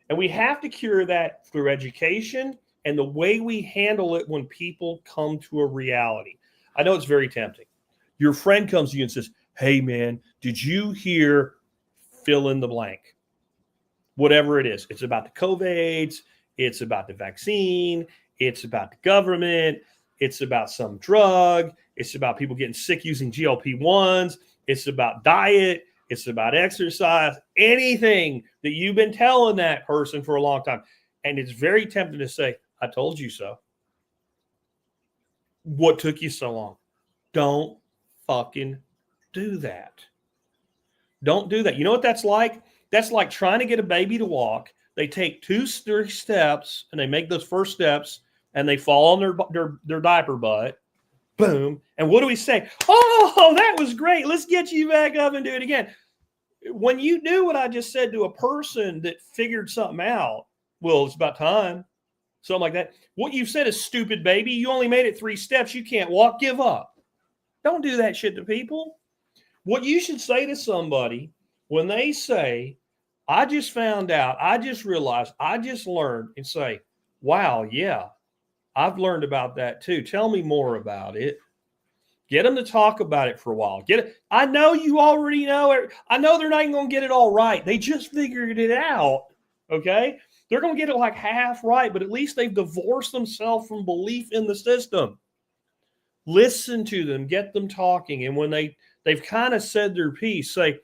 And we have to cure that through education and the way we handle it when people come to a reality. I know it's very tempting. Your friend comes to you and says, hey, man, did you hear fill in the blank? Whatever it is. It's about the COVID, it's about the vaccine, it's about the government, it's about some drug, it's about people getting sick using GLP-1s, it's about diet, it's about exercise, anything that you've been telling that person for a long time. And it's very tempting to say, I told you so. What took you so long? Don't fucking do that. Don't do that. You know what that's like? That's like trying to get a baby to walk. They take 2 steps and they make those first steps and they fall on their diaper butt. Boom. And what do we say? Oh, that was great. Let's get you back up and do it again. When you do what I just said to a person that figured something out, well, it's about time. Something like that. What you've said is stupid, baby. You only made it 3 steps. You can't walk. Give up. Don't do that shit to people. What you should say to somebody when they say, I just found out, I just realized, I just learned, and say, wow, yeah, I've learned about that too. Tell me more about it. Get them to talk about it for a while. Get it. I know you already know it. I know they're not even going to get it all right. They just figured it out. Okay. They're going to get it like half right, but at least they've divorced themselves from belief in the system. Listen to them, get them talking. And when they've kind of said their piece, say,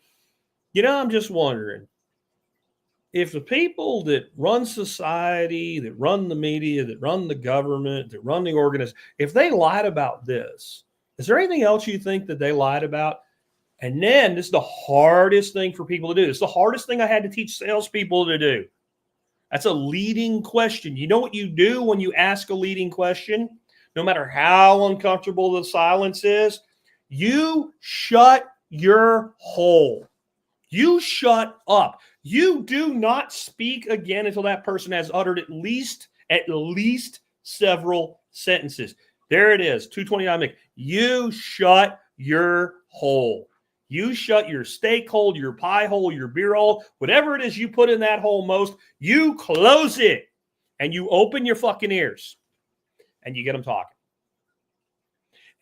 I'm just wondering, if the people that run society, that run the media, that run the government, that run the organization, if they lied about this, is there anything else you think that they lied about? And then this is the hardest thing for people to do. It's the hardest thing I had to teach salespeople to do. That's a leading question. You know what you do when you ask a leading question? No matter how uncomfortable the silence is, you shut your hole. You shut up. You do not speak again until that person has uttered at least several sentences. There it is, 229. You shut your hole. You shut your steak hole, your pie hole, your beer hole, whatever it is you put in that hole most, you close it and you open your fucking ears and you get them talking.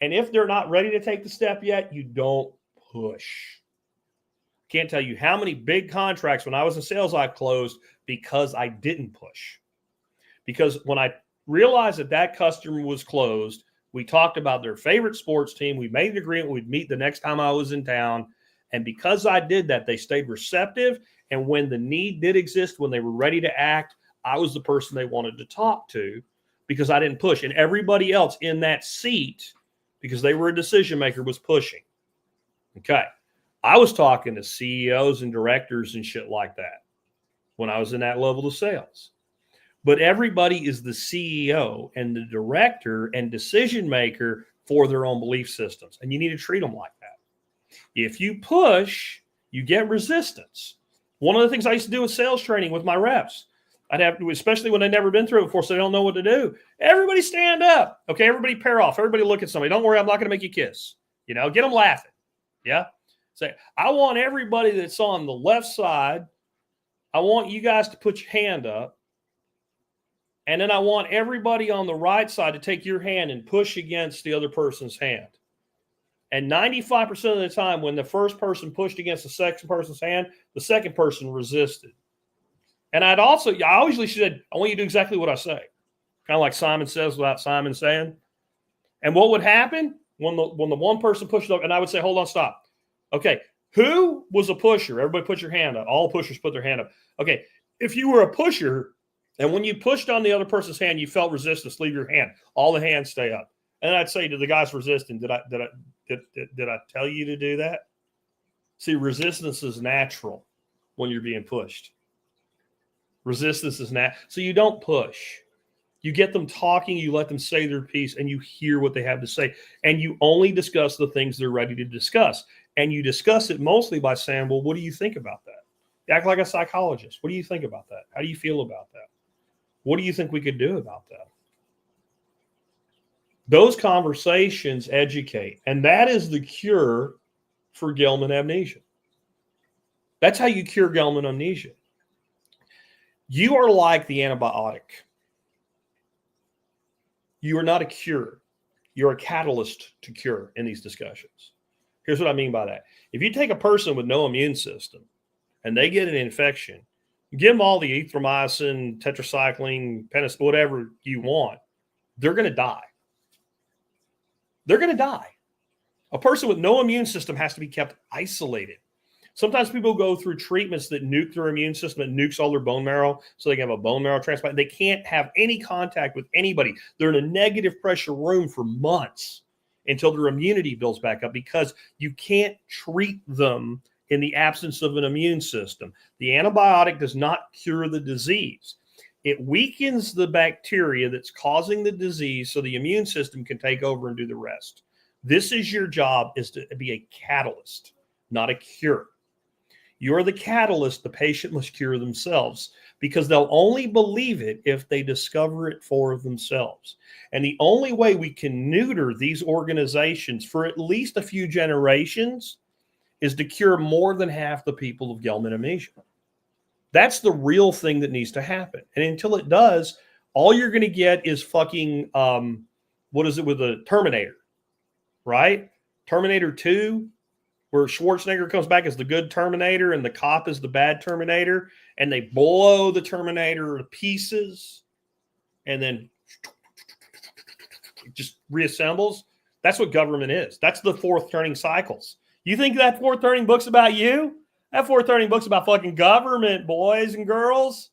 And if they're not ready to take the step yet, you don't push. Can't tell you how many big contracts when I was in sales I closed because I didn't push. Because when I realized that customer was closed, we talked about their favorite sports team. We made an agreement we'd meet the next time I was in town. And because I did that, they stayed receptive. And when the need did exist, when they were ready to act, I was the person they wanted to talk to because I didn't push. And everybody else in that seat, because they were a decision maker, was pushing. Okay. I was talking to CEOs and directors and shit like that when I was in that level of sales. But everybody is the CEO and the director and decision maker for their own belief systems. And you need to treat them like that. If you push, you get resistance. One of the things I used to do with sales training with my reps, I'd have to, especially when they've never been through it before, so they don't know what to do. Everybody stand up. Okay, everybody pair off. Everybody look at somebody. Don't worry, I'm not going to make you kiss. Get them laughing. Yeah? Say, I want everybody that's on the left side, I want you guys to put your hand up. And then I want everybody on the right side to take your hand and push against the other person's hand. And 95% of the time, when the first person pushed against the second person's hand, the second person resisted. And I always said, I want you to do exactly what I say. Kind of like Simon Says without Simon saying. And what would happen when the one person pushed up, and I would say, hold on, stop. Okay, who was a pusher? Everybody put your hand up. All pushers put their hand up. Okay, if you were a pusher And when you pushed on the other person's hand, you felt resistance, leave your hand. All the hands stay up. And I'd say to the guys resisting, did I tell you to do that? See, resistance is natural when you're being pushed. Resistance is natural. So you don't push. You get them talking, you let them say their piece, and you hear what they have to say. And you only discuss the things they're ready to discuss. And you discuss it mostly by saying, well, what do you think about that? You act like a psychologist. What do you think about that? How do you feel about that? What do you think we could do about that? Those conversations educate. And that is the cure for Gell-Mann amnesia. That's how you cure Gell-Mann amnesia. You are like the antibiotic. You are not a cure. You're a catalyst to cure in these discussions. Here's what I mean by that. If you take a person with no immune system and they get an infection, give them all the erythromycin, tetracycline, penicillin, whatever you want, they're going to die. They're going to die. A person with no immune system has to be kept isolated. Sometimes people go through treatments that nuke their immune system, that nukes all their bone marrow so they can have a bone marrow transplant. They can't have any contact with anybody. They're in a negative pressure room for months until their immunity builds back up because you can't treat them in the absence of an immune system. The antibiotic does not cure the disease. It weakens the bacteria that's causing the disease so the immune system can take over and do the rest. This is your job, is to be a catalyst, not a cure. You're the catalyst. The patient must cure themselves because they'll only believe it if they discover it for themselves. And the only way we can neuter these organizations for at least a few generations is to cure more than half the people of Gell-Mann amnesia. That's the real thing that needs to happen. And until it does, all you're going to get is fucking, what is it with the Terminator, right? Terminator 2, where Schwarzenegger comes back as the good Terminator and the cop is the bad Terminator, and they blow the Terminator to pieces and then it just reassembles. That's what government is. That's the fourth turning cycles. You think that fourth turning book's about you? That fourth turning book's about fucking government, boys and girls.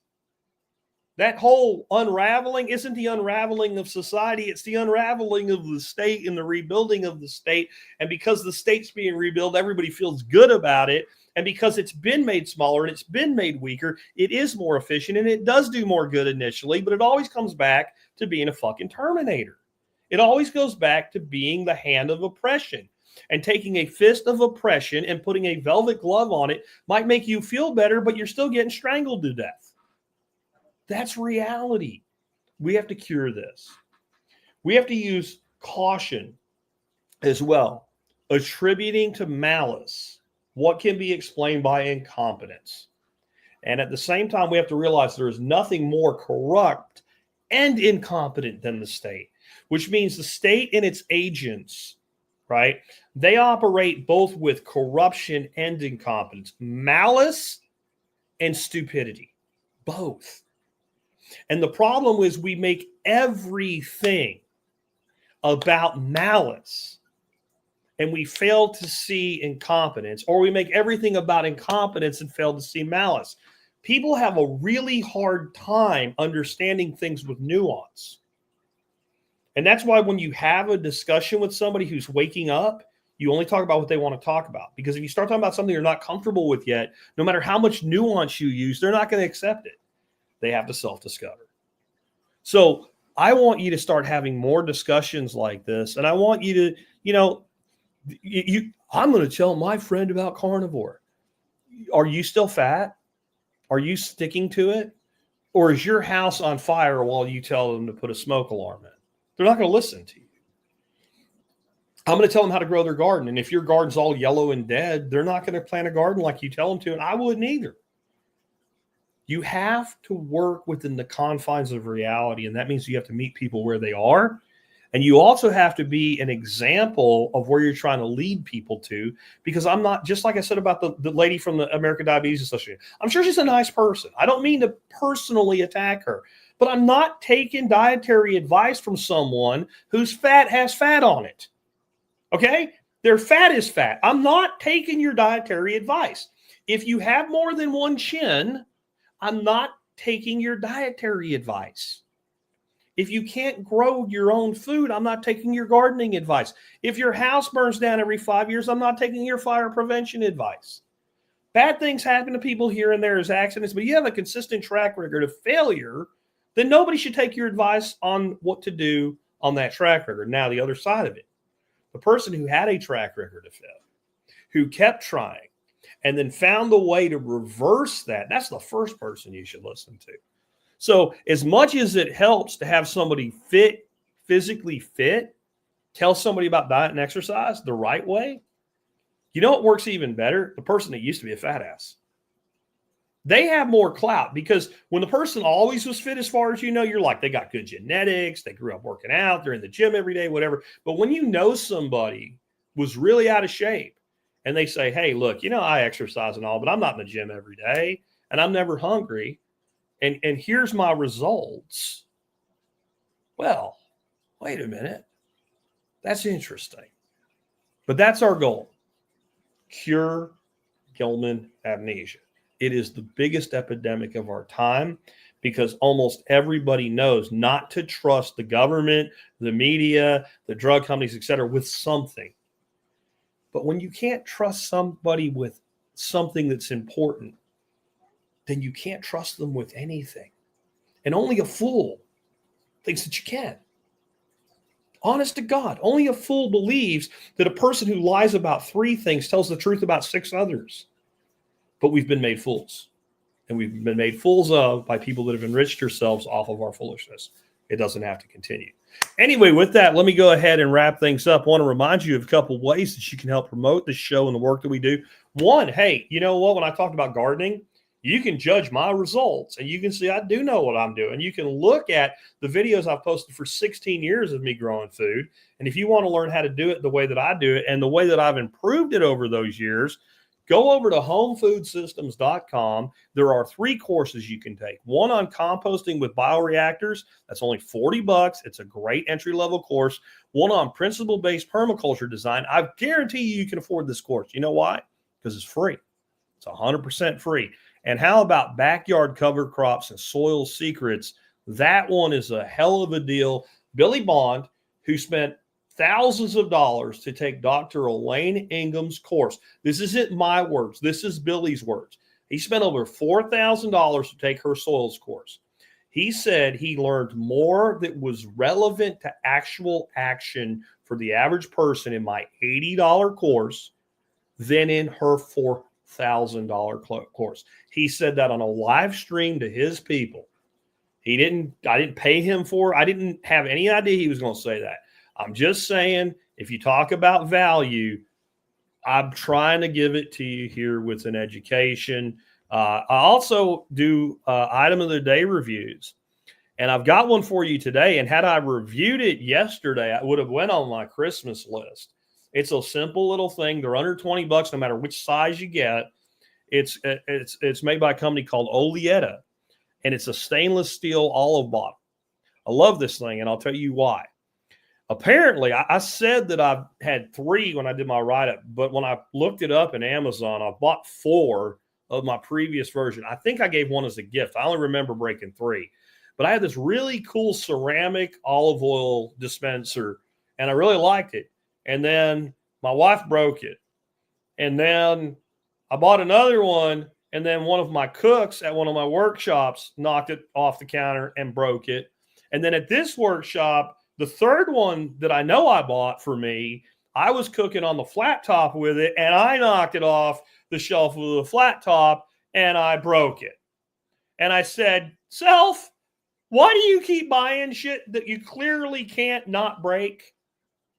That whole unraveling isn't the unraveling of society. It's the unraveling of the state and the rebuilding of the state. And because the state's being rebuilt, everybody feels good about it. And because it's been made smaller and it's been made weaker, it is more efficient and it does do more good initially, but it always comes back to being a fucking Terminator. It always goes back to being the hand of oppression. And taking a fist of oppression and putting a velvet glove on it might make you feel better, but you're still getting strangled to death. That's reality. We have to cure this. We have to use caution as well, attributing to malice what can be explained by incompetence. And at the same time, we have to realize there is nothing more corrupt and incompetent than the state, which means the state and its agents, right? They operate both with corruption and incompetence, malice and stupidity, both. And the problem is we make everything about malice and we fail to see incompetence, or we make everything about incompetence and fail to see malice. People have a really hard time understanding things with nuance. And that's why when you have a discussion with somebody who's waking up, you only talk about what they want to talk about. Because if you start talking about something you're not comfortable with yet, no matter how much nuance you use, they're not going to accept it. They have to self-discover. So I want you to start having more discussions like this. And I want you to, I'm going to tell my friend about carnivore. Are you still fat? Are you sticking to it? Or is your house on fire while you tell them to put a smoke alarm in? They're not going to listen to you. I'm going to tell them how to grow their garden. And if your garden's all yellow and dead, they're not going to plant a garden like you tell them to. And I wouldn't either. You have to work within the confines of reality. And that means you have to meet people where they are. And you also have to be an example of where you're trying to lead people to. Because I'm not, just like I said about the lady from the American Diabetes Association, I'm sure she's a nice person. I don't mean to personally attack her. But I'm not taking dietary advice from someone whose fat has fat on it. Okay? Their fat is fat. I'm not taking your dietary advice. If you have more than one chin, I'm not taking your dietary advice. If you can't grow your own food, I'm not taking your gardening advice. If your house burns down every 5 years, I'm not taking your fire prevention advice. Bad things happen to people here and there as accidents, but you have a consistent track record of failure, then nobody should take your advice on what to do on that track record. Now, the other side of it, the person who had a track record of failure, who kept trying, and then found a way to reverse that, that's the first person you should listen to. So as much as it helps to have somebody fit, physically fit, tell somebody about diet and exercise the right way, you know what works even better? The person that used to be a fat ass. They have more clout because when the person always was fit, as far as you know, you're like, they got good genetics, they grew up working out, they're in the gym every day, whatever. But when you know somebody was really out of shape and they say, hey, look, you know, I exercise and all, but I'm not in the gym every day and I'm never hungry. And here's my results. Well, wait a minute. That's interesting. But that's our goal. Cure Gell-Mann amnesia. It is the biggest epidemic of our time because almost everybody knows not to trust the government, the media, the drug companies, et cetera, with something. But when you can't trust somebody with something that's important, then you can't trust them with anything. And only a fool thinks that you can. Honest to God, only a fool believes that a person who lies about 3 things tells the truth about 6 others. But we've been made fools. And we've been made fools of by people that have enriched themselves off of our foolishness. It doesn't have to continue. Anyway, with that, let me go ahead and wrap things up. I want to remind you of a couple of ways that you can help promote the show and the work that we do. One, hey, you know what? When I talked about gardening, you can judge my results and you can see I do know what I'm doing. You can look at the videos I've posted for 16 years of me growing food. And if you want to learn how to do it the way that I do it and the way that I've improved it over those years, go over to homefoodssystems.com. There are 3 courses you can take. One on composting with bioreactors. That's only $40. It's a great entry-level course. One on principle-based permaculture design. I guarantee you can afford this course. You know why? Because it's free. It's 100% free. And how about backyard cover crops and soil secrets? That one is a hell of a deal. Billy Bond, who spent thousands of dollars to take Dr. Elaine Ingham's course. This isn't my words. This is Billy's words. He spent over $4,000 to take her soils course. He said he learned more that was relevant to actual action for the average person in my $80 course than in her $4,000 course. He said that on a live stream to his people. I didn't pay him for it. I didn't have any idea he was going to say that. I'm just saying, if you talk about value, I'm trying to give it to you here with an education. I also do item of the day reviews, and I've got one for you today. And had I reviewed it yesterday, I would have went on my Christmas list. It's a simple little thing. They're under $20, no matter which size you get. It's made by a company called Olietta, and it's a stainless steel olive bottle. I love this thing, and I'll tell you why. Apparently, I said that I had 3 when I did my write-up, but when I looked it up in Amazon, I bought 4 of my previous version. I think I gave one as a gift. I only remember breaking 3. But I had this really cool ceramic olive oil dispenser, and I really liked it. And then my wife broke it. And then I bought another one, and then one of my cooks at one of my workshops knocked it off the counter and broke it. And then at this workshop, the third one that I know I bought for me, I was cooking on the flat top with it, and I knocked it off the shelf with the flat top, and I broke it. And I said, self, why do you keep buying shit that you clearly can't not break,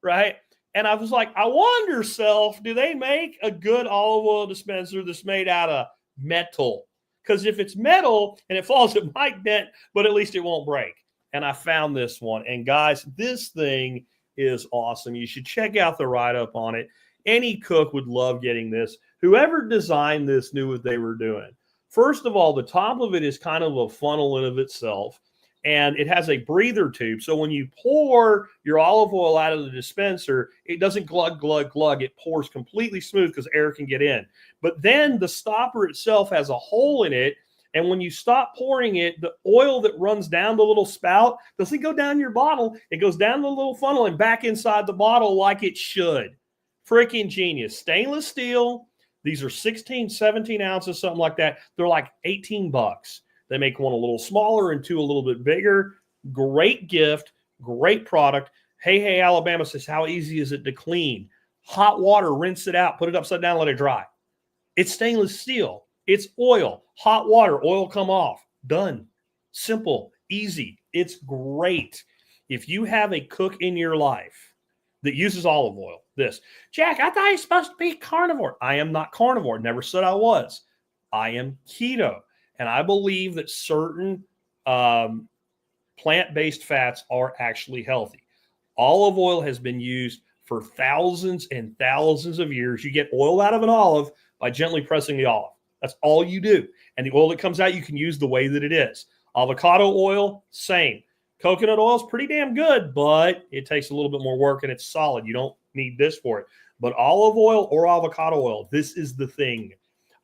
right? And I was like, I wonder, self, do they make a good olive oil dispenser that's made out of metal? Because if it's metal and it falls, it might dent, but at least it won't break. And I found this one. And guys, this thing is awesome. You should check out the write-up on it. Any cook would love getting this. Whoever designed this knew what they were doing. First of all, the top of it is kind of a funnel in of itself. And it has a breather tube. So when you pour your olive oil out of the dispenser, it doesn't glug, glug, glug. It pours completely smooth because air can get in. But then the stopper itself has a hole in it And when you stop pouring it, the oil that runs down the little spout doesn't go down your bottle. It goes down the little funnel and back inside the bottle like it should. Freaking genius. Stainless steel. These are 16, 17 ounces, something like that. They're like $18. They make one a little smaller and two a little bit bigger. Great gift. Great product. Hey, Alabama says, how easy is it to clean? Hot water, rinse it out, put it upside down, let it dry. It's stainless steel. It's oil. Hot water, oil come off. Done. Simple. Easy. It's great. If you have a cook in your life that uses olive oil, this, Jack, I thought you're supposed to be carnivore. I am not carnivore. Never said I was. I am keto. And I believe that certain plant-based fats are actually healthy. Olive oil has been used for thousands and thousands of years. You get oil out of an olive by gently pressing the olive. That's all you do. And the oil that comes out, you can use the way that it is. Avocado oil, same. Coconut oil is pretty damn good, but it takes a little bit more work and it's solid. You don't need this for it. But olive oil or avocado oil, this is the thing.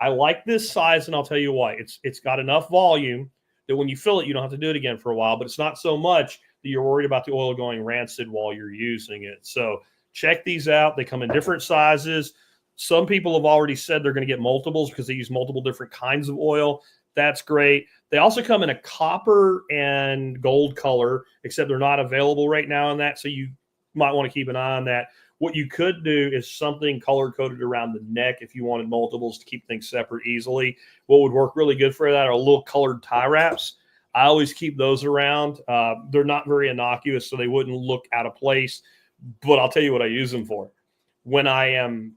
I like this size, and I'll tell you why. It's got enough volume that when you fill it, you don't have to do it again for a while, but it's not so much that you're worried about the oil going rancid while you're using it. So check these out. They come in different sizes. Some people have already said they're going to get multiples because they use multiple different kinds of oil. That's great. They also come in a copper and gold color, except they're not available right now in that. So you might want to keep an eye on that. What you could do is something color-coded around the neck if you wanted multiples to keep things separate easily. What would work really good for that are little colored tie wraps. I always keep those around. They're not very innocuous, so they wouldn't look out of place. But I'll tell you what I use them for. When I am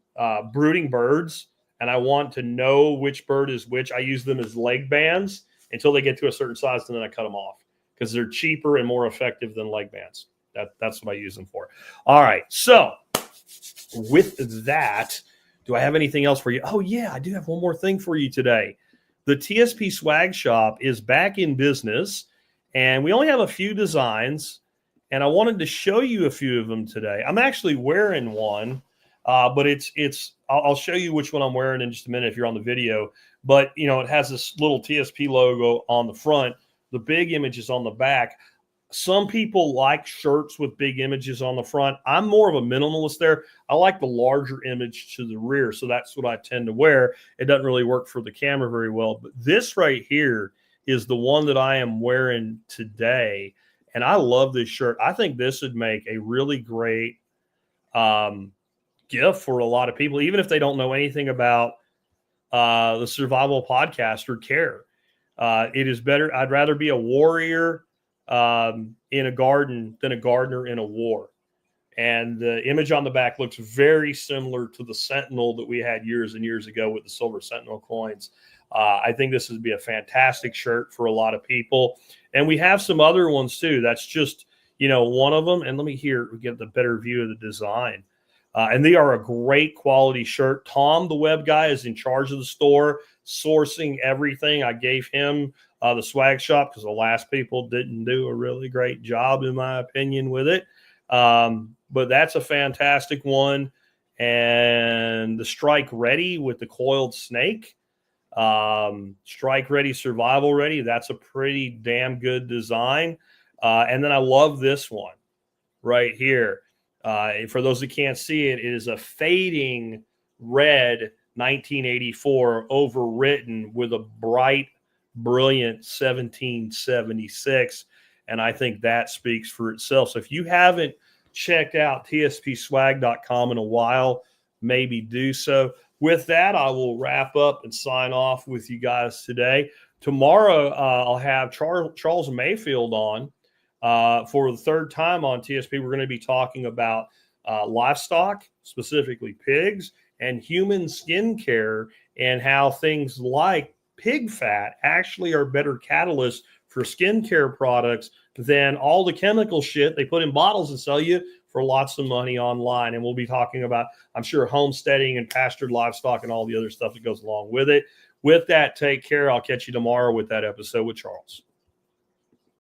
brooding birds and I want to know which bird is which, I use them as leg bands until they get to a certain size, and then I cut them off because they're cheaper and more effective than leg bands. That's what I use them for. All right, so with that, do I have anything else for you? Oh, yeah, I do have one more thing for you today. The TSP Swag Shop is back in business, and we only have a few designs, and I wanted to show you a few of them today. I'm actually wearing one, but I'll show you which one I'm wearing in just a minute if you're on the video. But, you know, it has this little TSP logo on the front. The big image is on the back. Some people like shirts with big images on the front. I'm more of a minimalist there. I like the larger image to the rear, so that's what I tend to wear. It doesn't really work for the camera very well, but this right here is the one that I am wearing today, and I love this shirt. I think this would make a really great gift for a lot of people, even if they don't know anything about the survival podcast or care. It is better. I'd rather be a warrior in a garden than a gardener in a war. And the image on the back looks very similar to the Sentinel that we had years and years ago with the silver Sentinel coins. I think this would be a fantastic shirt for a lot of people. And we have some other ones too. That's just, you know, one of them. And let me get the better view of the design. And they are a great quality shirt. Tom, the web guy, is in charge of the store, sourcing everything. I gave him the swag shop because the last people didn't do a really great job, in my opinion, with it. But that's a fantastic one. And the Strike Ready with the coiled snake, Strike Ready, Survival Ready. That's a pretty damn good design. And then I love this one right here. For those that can't see it, it is a fading red 1984 overwritten with a bright, brilliant 1776. And I think that speaks for itself. So if you haven't checked out tspswag.com in a while, maybe do so. With that, I will wrap up and sign off with you guys today. Tomorrow, I'll have Charles Mayfield on for the third time on TSP. We're going to be talking about livestock, specifically pigs, and human skincare, and how things like pig fat actually are better catalysts for skincare products than all the chemical shit they put in bottles and sell you for lots of money online. And we'll be talking about, I'm sure, homesteading and pastured livestock and all the other stuff that goes along with it. With that, take care. I'll catch you tomorrow with that episode with Charles.